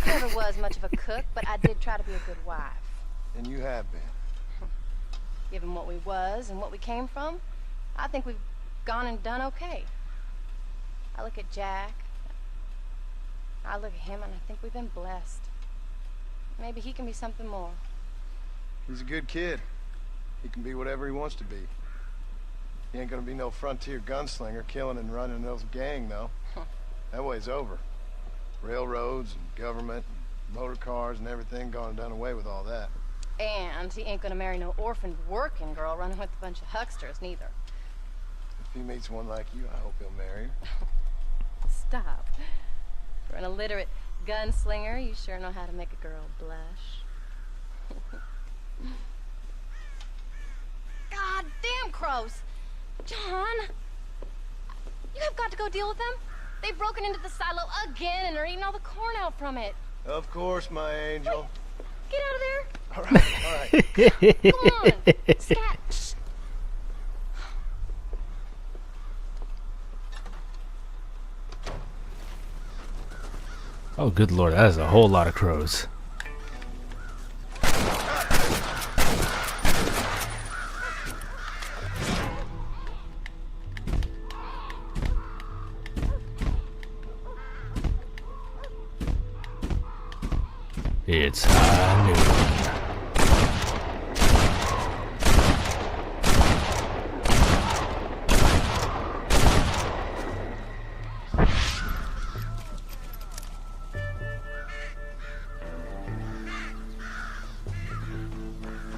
Never was much of a cook, but I did try to be a good wife. And you have been. Given what we was and what we came from, I think we've gone and done okay. I look at Jack. I look at him and I think we've been blessed. Maybe he can be something more. He's a good kid. He can be whatever he wants to be. He ain't gonna be no frontier gunslinger killing and running those gang, though. That way's over. Railroads and government and motor cars and everything gone and done away with all that. And he ain't gonna marry no orphaned working girl running with a bunch of hucksters, neither. If he meets one like you, I hope he'll marry her. Stop. For an illiterate gunslinger, you sure know how to make a girl blush. God damn crows! John! You have got to go deal with them. They've broken into the silo again and are eating all the corn out from it. Of course, my angel. Get out of there! Alright. Come on! Scat! Shh. Oh, good lord, that is a whole lot of crows. It's high noon.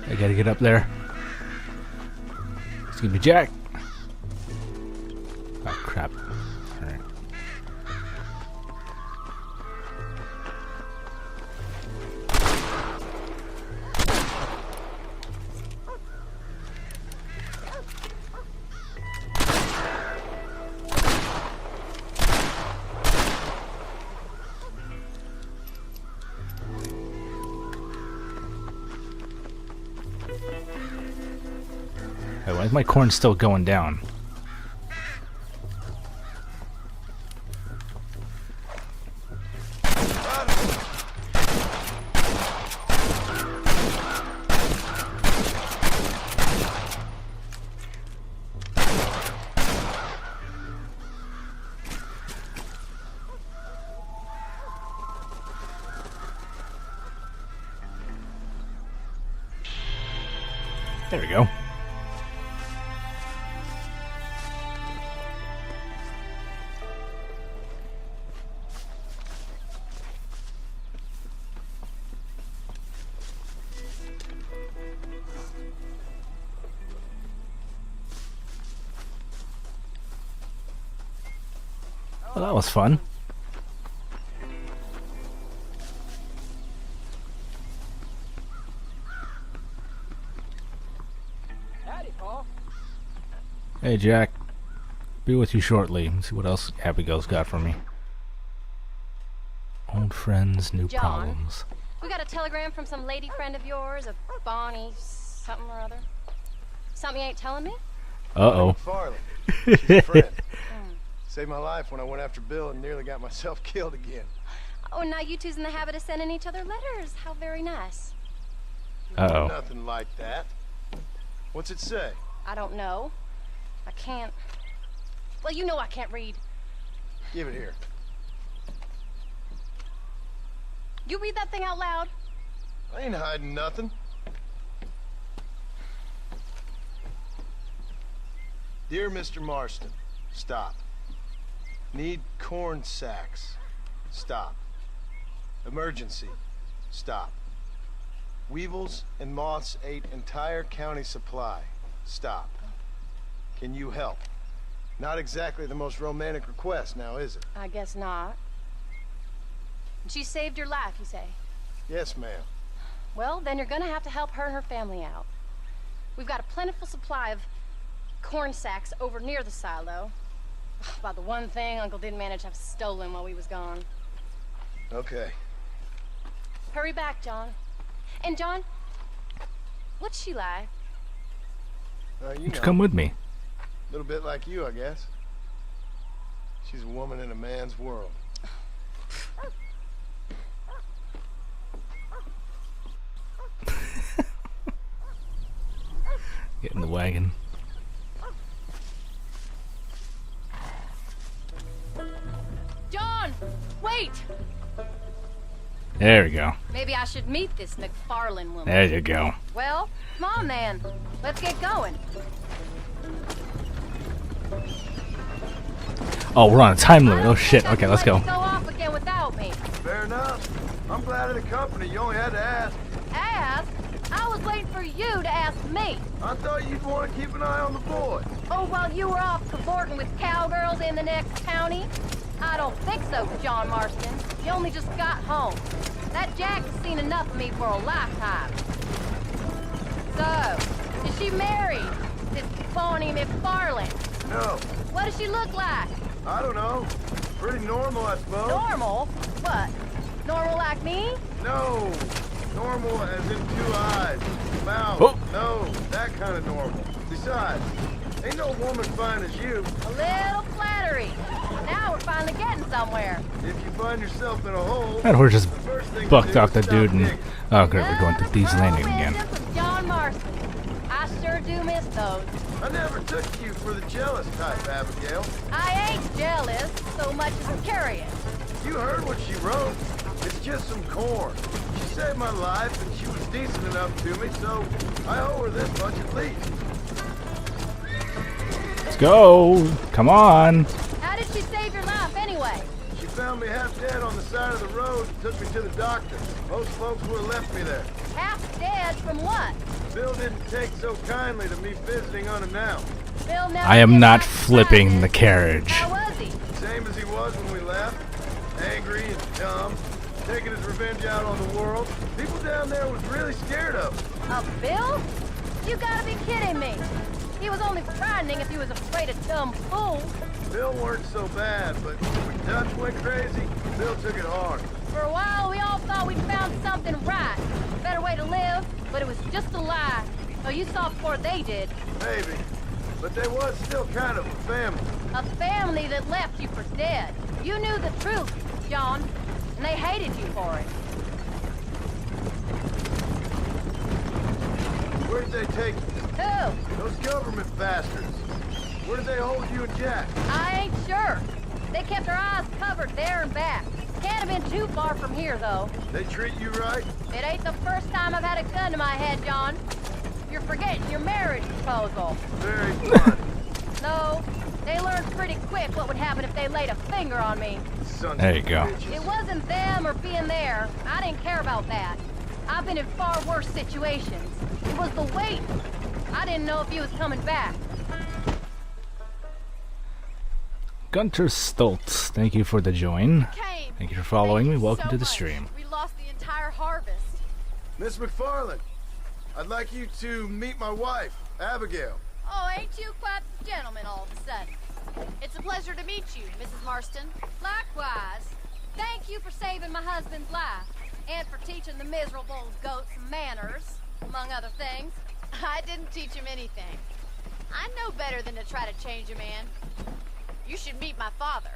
I gotta get up there. Excuse me, Jack. Oh, crap. Alright. Hey, why is my corn still going down? There we go. Well, that was fun. Howdy, Paul. Hey, Jack. Be with you shortly. Let's see what else Abigail's got for me. Old friends, new John, problems. We got a telegram from some lady friend of yours, a Bonnie something or other. Something you ain't telling me? Uh-oh. Farley. She's a friend. Saved my life when I went after Bill and nearly got myself killed again. Oh, and now you two's in the habit of sending each other letters. How very nice. Uh-oh. Nothing like that. What's it say? I don't know. I can't. Well, you know I can't read. Give it here. You read that thing out loud? I ain't hiding nothing. Dear Mr. Marston, stop. Need corn sacks. Stop. Emergency. Stop. Weevils and moths ate entire county supply. Stop. Can you help? Not exactly the most romantic request now, is it? I guess not. She saved your life, you say? Yes, ma'am. Well, then you're gonna have to help her and her family out. We've got a plentiful supply of corn sacks over near the silo. About the one thing Uncle didn't manage to have stolen while we was gone. Okay. Hurry back, John. And John, what's she like? You know, Come with me. a little bit like you, I guess. She's a woman in a man's world. Get in the wagon. John, wait! There we go. Maybe I should meet this McFarlane woman. There you go. Well, come on then. Let's get going. Oh, we're on a time limit. Oh shit. Okay, let's go. Go off again without me. Fair enough. I'm glad of the company. You only had to ask. Ask? I was waiting for you to ask me. I thought you'd want to keep an eye on the boy. Oh, while you were off cavorting with cowgirls in the next county? I don't think so, John Marston. You only just got home. That Jack has seen enough of me for a lifetime. So, is she married? This Bonnie McFarlane? No. What does she look like? I don't know. Pretty normal, I suppose. Normal? What? Normal like me? No. Normal as in 2 eyes, mouth, nose, that kind of normal. Besides, ain't no woman fine as you. A little flattery. Now we're finally getting somewhere. If you find yourself in a hole, That horse just the first thing to bucked do off is the stop dude and... digging. Oh, great, we're going to Thieves Landing again. From John Marston. I sure do miss those. I never took you for the jealous type, Abigail. I ain't jealous so much as curious. You heard what she wrote. It's just some corn. She saved my life, and she was decent enough to me, so I owe her this much at least. Let's go. Come on. How did she save your life anyway? She found me half dead on the side of the road and took me to the doctor. Most folks would have left me there. Half dead from what? Bill didn't take so kindly to me visiting unannounced. Bill never I am did not like flipping the carriage. How was he? Same as he was when we left. Angry and dumb. Taking his revenge out on the world. People down there was really scared of him. Of Bill? You gotta be kidding me. He was only frightening if he was afraid of dumb fools. Bill weren't so bad, but when Dutch went crazy, Bill took it hard. For a while, we all thought we'd found something right. A better way to live, but it was just a lie. So you saw before they did. Maybe. But they was still kind of a family. A family that left you for dead. You knew the truth, John, and they hated you for it. Where did they take you? Who? Those government bastards. Where did they hold you and Jack? I ain't sure. They kept their eyes covered there and back. Can't have been too far from here, though. They treat you right? It ain't the first time I've had a gun to my head, John. Your forgetting your marriage proposal. Very funny. No, they learned pretty quick what would happen if they laid a finger on me. Sons There of you go. bitches. It wasn't them or being there. I didn't care about that. I've been in far worse situations. It was the wait. I didn't know if he was coming back. Gunter Stoltz, thank you for the join. Kane, Thank you for following me. you Welcome so to the much. stream. We lost the entire harvest. Miss McFarland, I'd like you to meet my wife, Abigail. Oh, ain't you quite the gentleman all of a sudden? It's a pleasure to meet you, Mrs. Marston. Likewise. Thank you for saving my husband's life. And for teaching the miserable goats manners, among other things. I didn't teach him anything. I know better than to try to change a man. You should meet my father.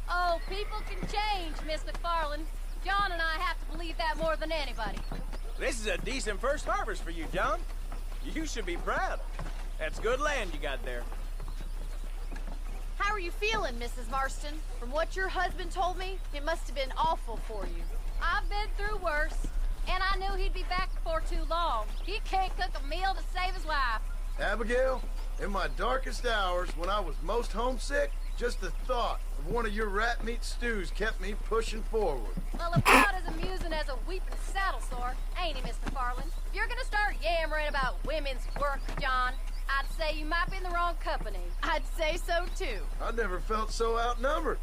Oh, people can change, Miss McFarland. John and I have to believe that more than anybody. This is a decent first harvest for you, John. You should be proud. That's good land you got there. How are you feeling, Mrs. Marston? From what your husband told me, it must have been awful for you. I've been through worse, and I knew he'd be back before too long. He can't cook a meal to save his life. Abigail, in my darkest hours, when I was most homesick, just the thought of one of your rat meat stews kept me pushing forward. Well, about as amusing as a weeping saddle sore, ain't he, Miss McFarland? If you're gonna start yammering about women's work, John, I'd say you might be in the wrong company. I'd say so, too. I never felt so outnumbered.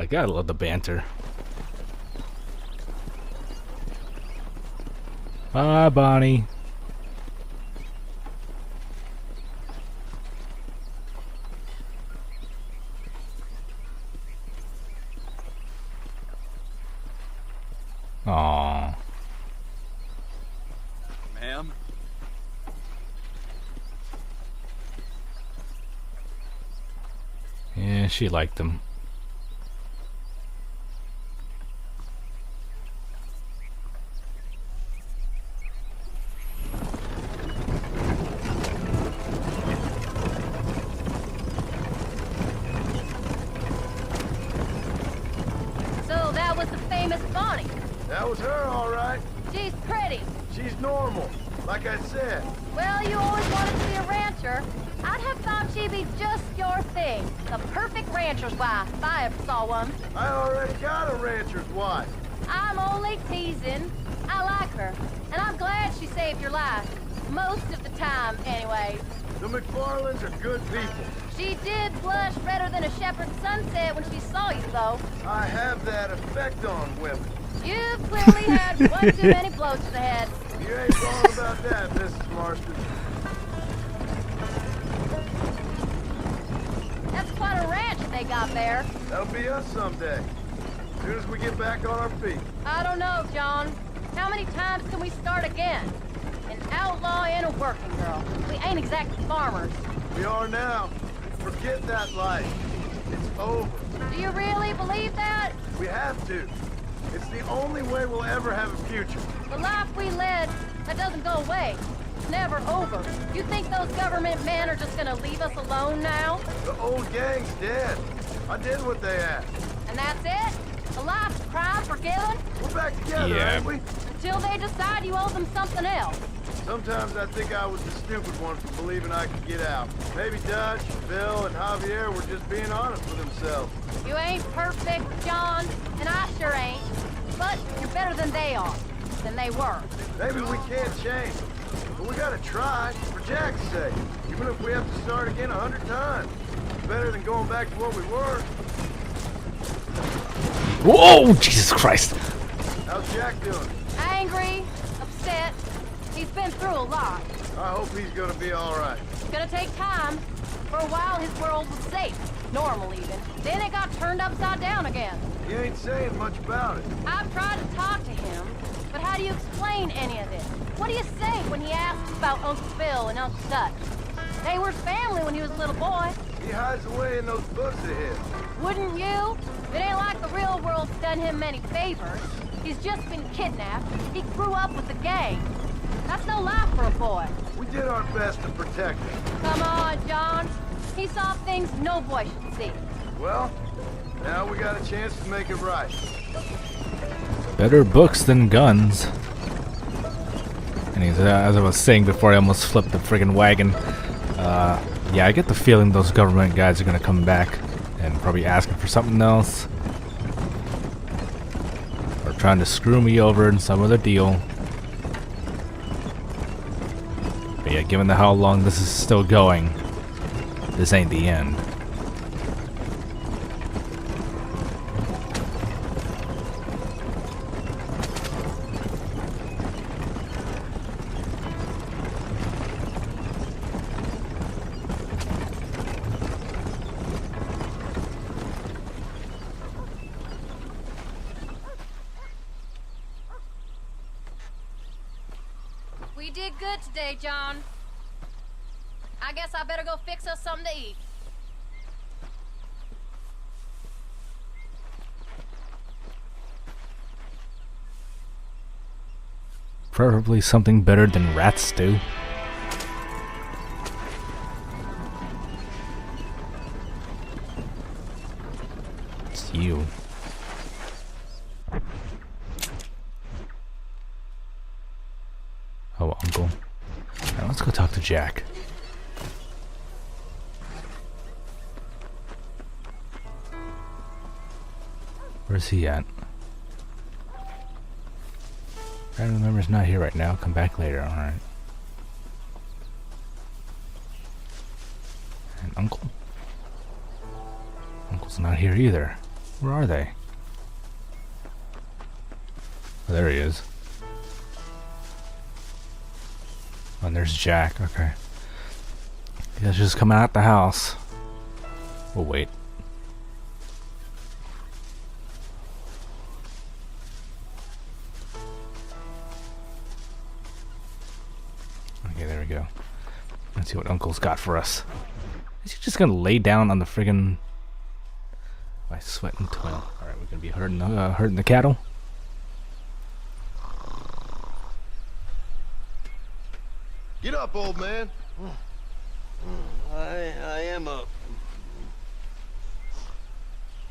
Gotta love the banter. Bye, Bonnie. Aww. Ma'am? Yeah, she liked him. So that was the famous Bonnie. That was her, all right. She's pretty. She's normal, like I said. Well, you always wanted to be a rancher. I'd have thought she'd be just your thing. The perfect rancher's wife, if I ever saw one. I already got a rancher's wife. I'm only teasing. I like her, and I'm glad she saved your life. Most of the time, anyway. The McFarlands are good people. She did blush redder than a shepherd's sunset when she saw you, though. I have that effect on women. You've clearly had one too many blows to the head. You ain't wrong about that, Mrs. Marston. That's quite a ranch they got there. That'll be us someday. As soon as we get back on our feet. I don't know, John. How many times can we start again? An outlaw and a working girl. We ain't exactly farmers. We are now. Forget that life. It's over. Do you really believe that? We have to. It's the only way we'll ever have a future. The life we led, that doesn't go away. It's never over. You think those government men are just gonna leave us alone now? The old gang's dead. I did what they asked. And that's it? A life's crime forgiven? We're back together, ain't we? Until they decide you owe them something else. Sometimes I think I was the stupid one for believing I could get out. Maybe Dutch, Bill, and Javier were just being honest with themselves. You ain't perfect, John, and I sure ain't. But you're better than they are. Than they were. Maybe we can't change, but we gotta try, for Jack's sake. Even if we have to start again 100 times. It's better than going back to what we were. Whoa, Jesus Christ. How's Jack doing? Angry, upset. He's been through a lot. I hope he's gonna be all right. It's gonna take time. For a while, his world was safe. Normal, even. Then it got turned upside down again. He ain't saying much about it. I've tried to talk to him, but how do you explain any of this? What do you say when he asks about Uncle Phil and Uncle Dutch? They were family when he was a little boy. He hides away in those books of his. Wouldn't you? It ain't like the real world's done him many favors. He's just been kidnapped. He grew up with the gang. That's no life for a boy. We did our best to protect him. Come on, John. He saw things no boy should see. Well, Now we got a chance to make it right. Better books than guns. And as I was saying before, I almost flipped the friggin' wagon. Yeah, I get the feeling those government guys are gonna come back and probably asking for something else. Or trying to screw me over in some other deal. But yeah, given how long this is still going, this ain't the end. We did good today, John. I guess I better go fix us something to eat. Preferably something better than rat stew. It's you. Oh, Uncle. Now let's go talk to Jack. Where's he at? Family member's not here right now. Come back later, alright. And Uncle? Uncle's not here either. Where are they? Oh, there he is. Oh, and there's Jack. Okay. You guys just coming out the house. We'll wait. Okay, there we go. Let's see what Uncle's got for us. Is he just gonna lay down on the friggin' my sweat and toil? Alright, we're gonna be herding the cattle. Get up, old man. I am up.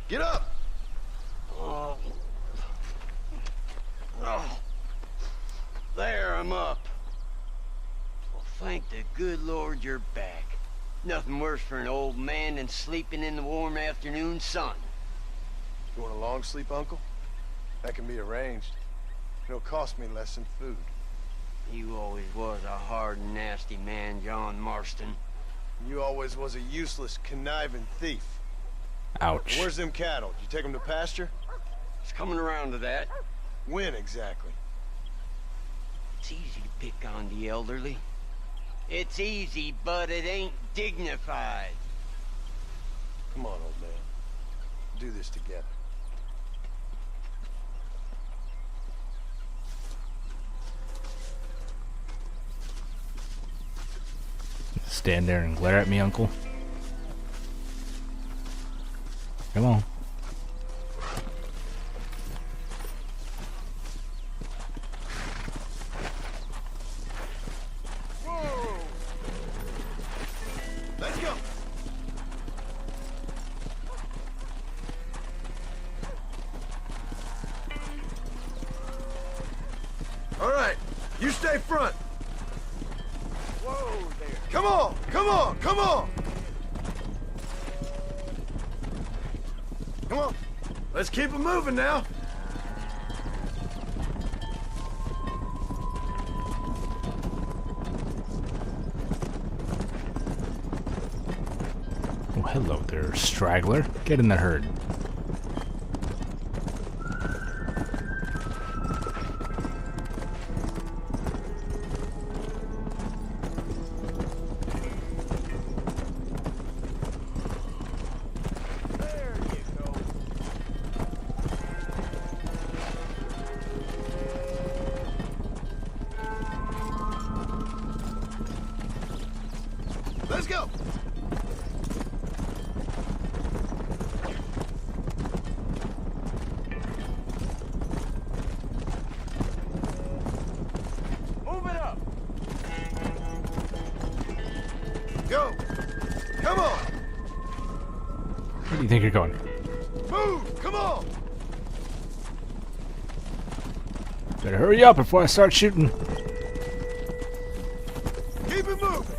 Get up. Oh. There, I'm up. Well, thank the good Lord you're back. Nothing worse for an old man than sleeping in the warm afternoon sun. You want a long sleep, Uncle? That can be arranged. It'll cost me less than food. You always was a hard and nasty man, John Marston. You always was a useless, conniving thief. Ouch. Where's them cattle? Did you take them to pasture? It's coming around to that. When exactly? It's easy to pick on the elderly. It's easy, but it ain't dignified. Come on, old man. Do this together. Stand there and glare at me, Uncle. Come on. Whoa! Let's go. All right, you stay front. Whoa there. Come on, come on, come on. Come on. Let's keep it moving now. Oh, hello there, straggler. Get in the herd. Let's go. Move it up. Go. Come on. Where do you think you're going? Move! Come on! Better hurry up before I start shooting. Keep it moving!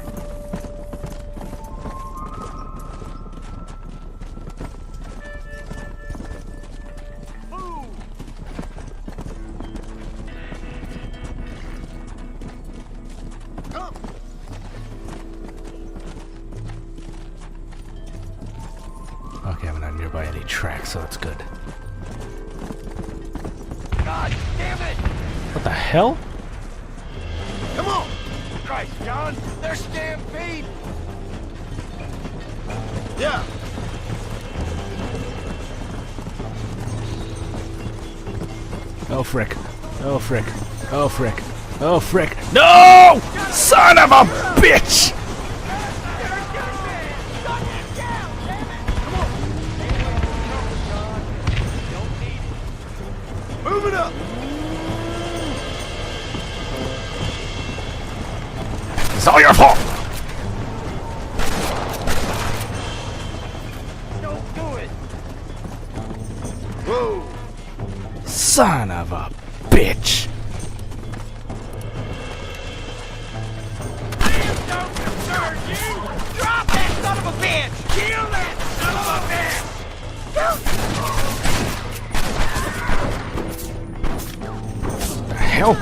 Okay, I'm not nearby any tracks, so that's good. God damn it! What the hell? Come on! Christ, John! They're stampeding! Yeah! Oh frick. Oh frick. Oh frick. Oh frick. No! Son of a bitch! Move it up! It's all your fault! Don't do it! Whoa! Son of a bitch! Don't concern you! Drop that son of a bitch! Kill that son of a bitch! What the hell?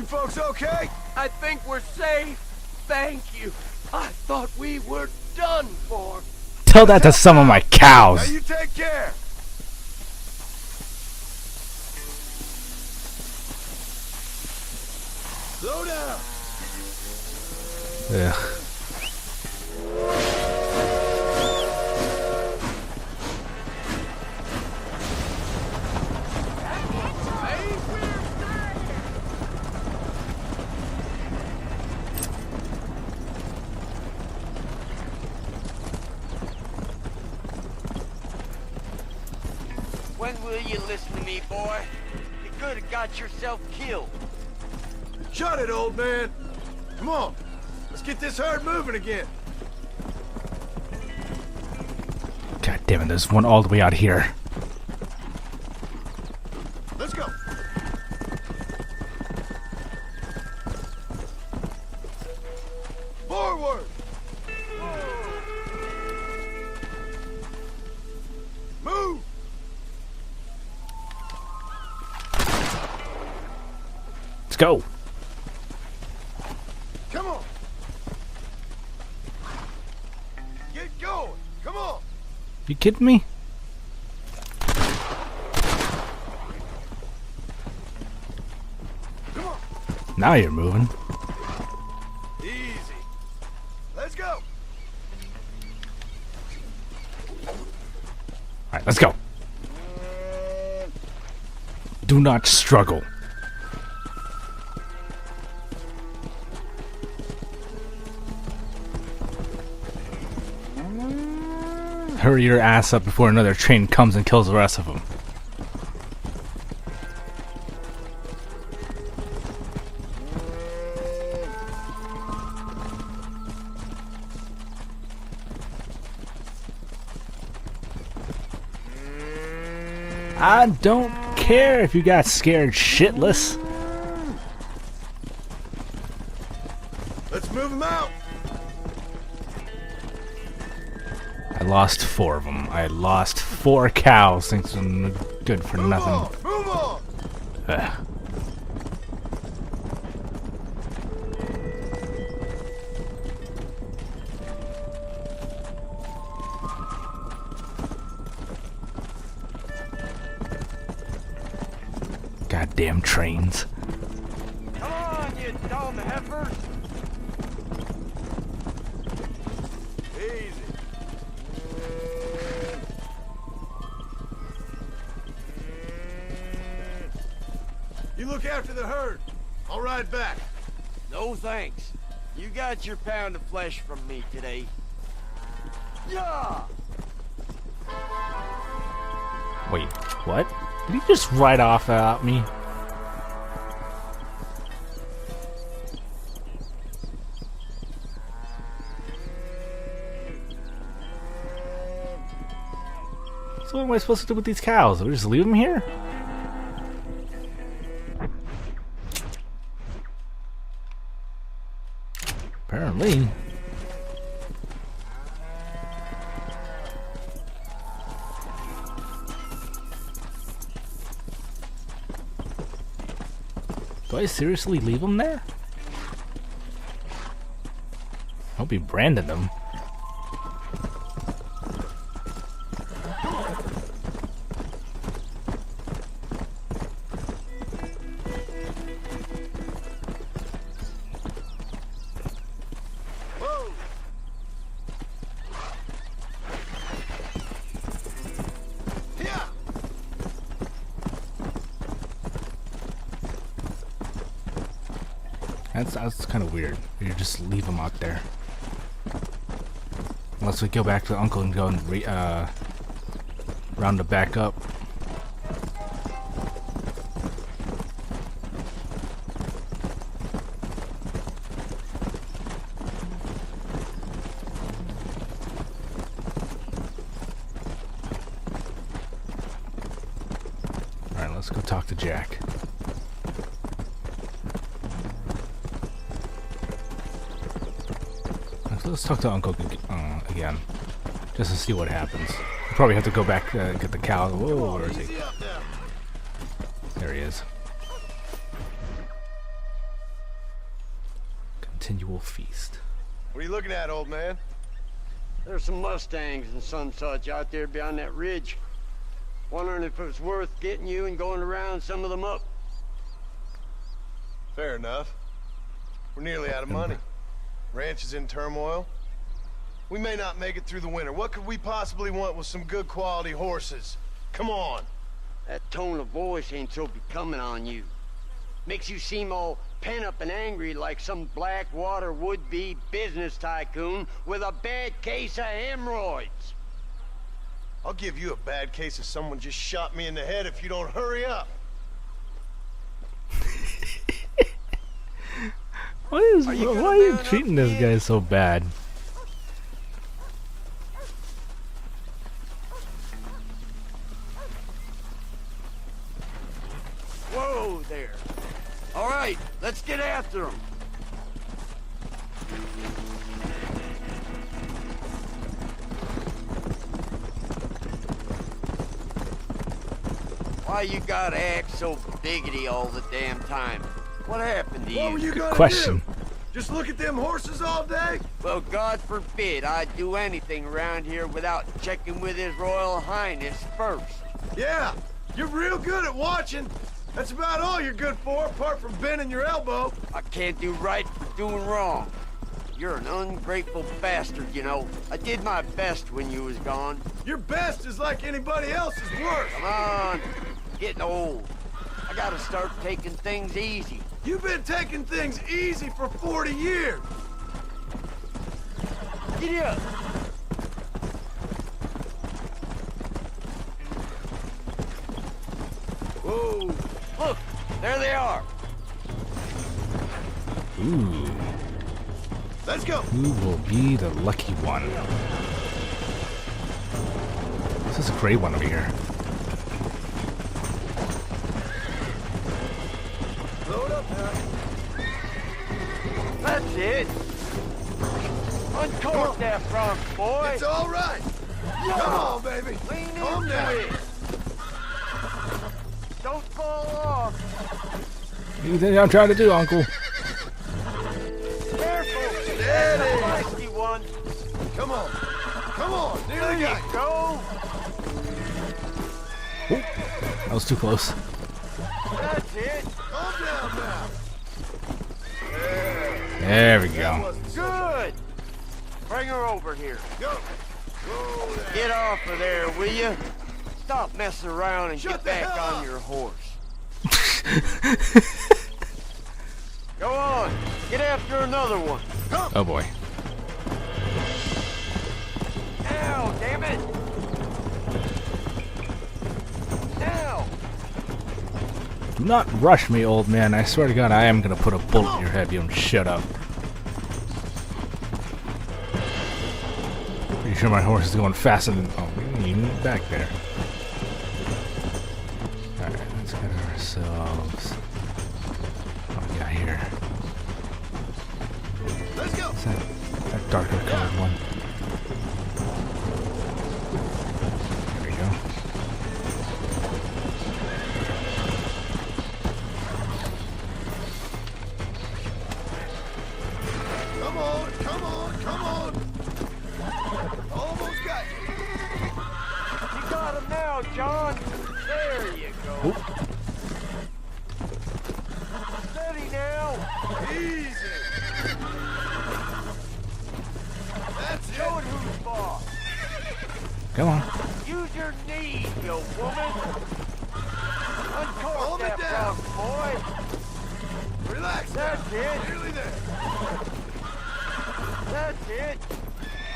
Folks okay? I think we're safe. Thank you. I thought we were done for. Tell that to some of my Now cows. you take care. Slow down. Ugh. When will you listen to me, boy? You could have got yourself killed. Shut it, old man. Come on. Let's get this herd moving again. God damn it, there's one all the way out here. Let's go. Forward. Move. Let's go. Come on. Get going. Come on. You kidding me? Come on. Now you're moving. Easy. Let's go. Alright, let's go. Do not struggle. Hurry your ass up before another train comes and kills the rest of them. I don't care if you got scared shitless. Let's move them out. I lost 4 of them. I lost 4 cows. Things are good for nothing. Move on. Ugh. Goddamn trains. Come on, you dumb heifers. Easy. You look after the herd. I'll ride back. No thanks. You got your pound of flesh from me today. Yeah! Wait, what? Did he just ride off at me? So what am I supposed to do with these cows? Do we just leave them here? Apparently. Do I seriously leave them there? I hope he branded them. That's kind of weird. You just leave them out there. Unless we go back to Uncle and go and round it back up. Alright, let's go talk to Jack. Let's talk to Uncle again, just to see what happens. We'll probably have to go back get the cow. Whoa, where is he? There he is. Continual feast. What are you looking at, old man? There's some Mustangs and some such out there beyond that ridge. Wondering if it was worth getting you and going around some of them up. Fair enough. We're nearly out of money. Ranch is in turmoil. We may not make it through the winter. What could we possibly want with some good quality horses? Come on. That tone of voice ain't so becoming on you. Makes you seem all pent up and angry like some Blackwater would-be business tycoon with a bad case of hemorrhoids. I'll give you a bad case of someone just shot me in the head if you don't hurry up. Why are you treating this guy so bad? Whoa there. All right, let's get after him. Why you gotta act so biggity all the damn time? What happened to you? What were you Good gonna question. do? Just look at them horses all day? Well, God forbid I'd do anything around here without checking with His Royal Highness first. Yeah, you're real good at watching. That's about all you're good for, apart from bending your elbow. I can't do right for doing wrong. You're an ungrateful bastard, you know. I did my best when you was gone. Your best is like anybody else's worst. Come on, getting old. I gotta start taking things easy. You've been taking things easy for 40 years. Giddy up. Whoa, look, there they are. Ooh. Let's go. Who will be the lucky one? This is a great one over here. Load up now. That's it. Uncork that front, boy. It's all right. Come on, baby. Lean Calm into down. it. Don't fall off. What do you think I'm trying to do, Uncle? Careful. Steady. Feisty one. Come on. Come on. Nearly There got you you. go. Oh, that was too close. That's it. Calm down now. There we That go. wasn't so Good. Bring her over here. Go. Go there. Get off of there, will you? Stop messing around and Shut get the back hell on up. your horse. Go on. Get after another one. Oh boy. Now, damn it! Now! Do not rush me, old man. I swear to God, I am gonna put a bullet in your head. You don't shut up. Pretty sure my horse is going faster than... Oh, you move back there. Alright, let's get ourselves... What do we got here? Let's go. Is that darker colored one? There we go. Come on, come on, come on. Almost got you. You got him now, John. There you go. Oop. Steady now. Easy. That's it. Show it who's boss. Come on. Use your knees, you woman. Uncork Hold it that down. frog, boy. Relax. That's it. Nearly there. That's it.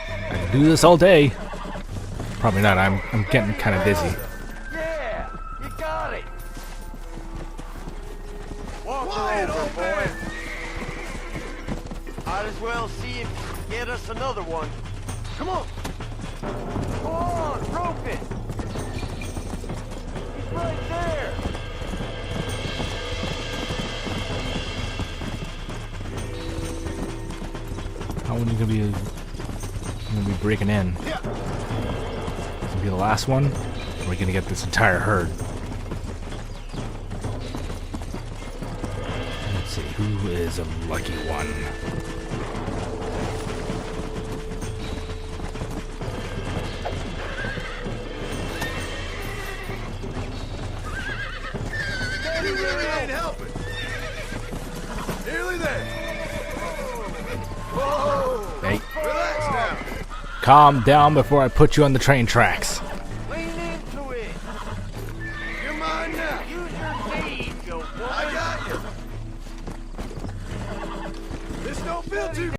I can do this all day. Probably not. I'm getting kind of dizzy. Yeah, you got it. Walk Quiet, over, old boy. man. Might as well see if you can get us another one. Come on. Go on, rope it. He's right there. How many gonna be breaking in? Yeah. This will be the last one. Or are we gonna get this entire herd? Let's see, who is a lucky one? You really ain't helping. Nearly there. Whoa. Hey, Relax now. calm down before I put you on the train tracks. Lean into it. You're mine now. Use your knees, you woman. I got you. This don't feel too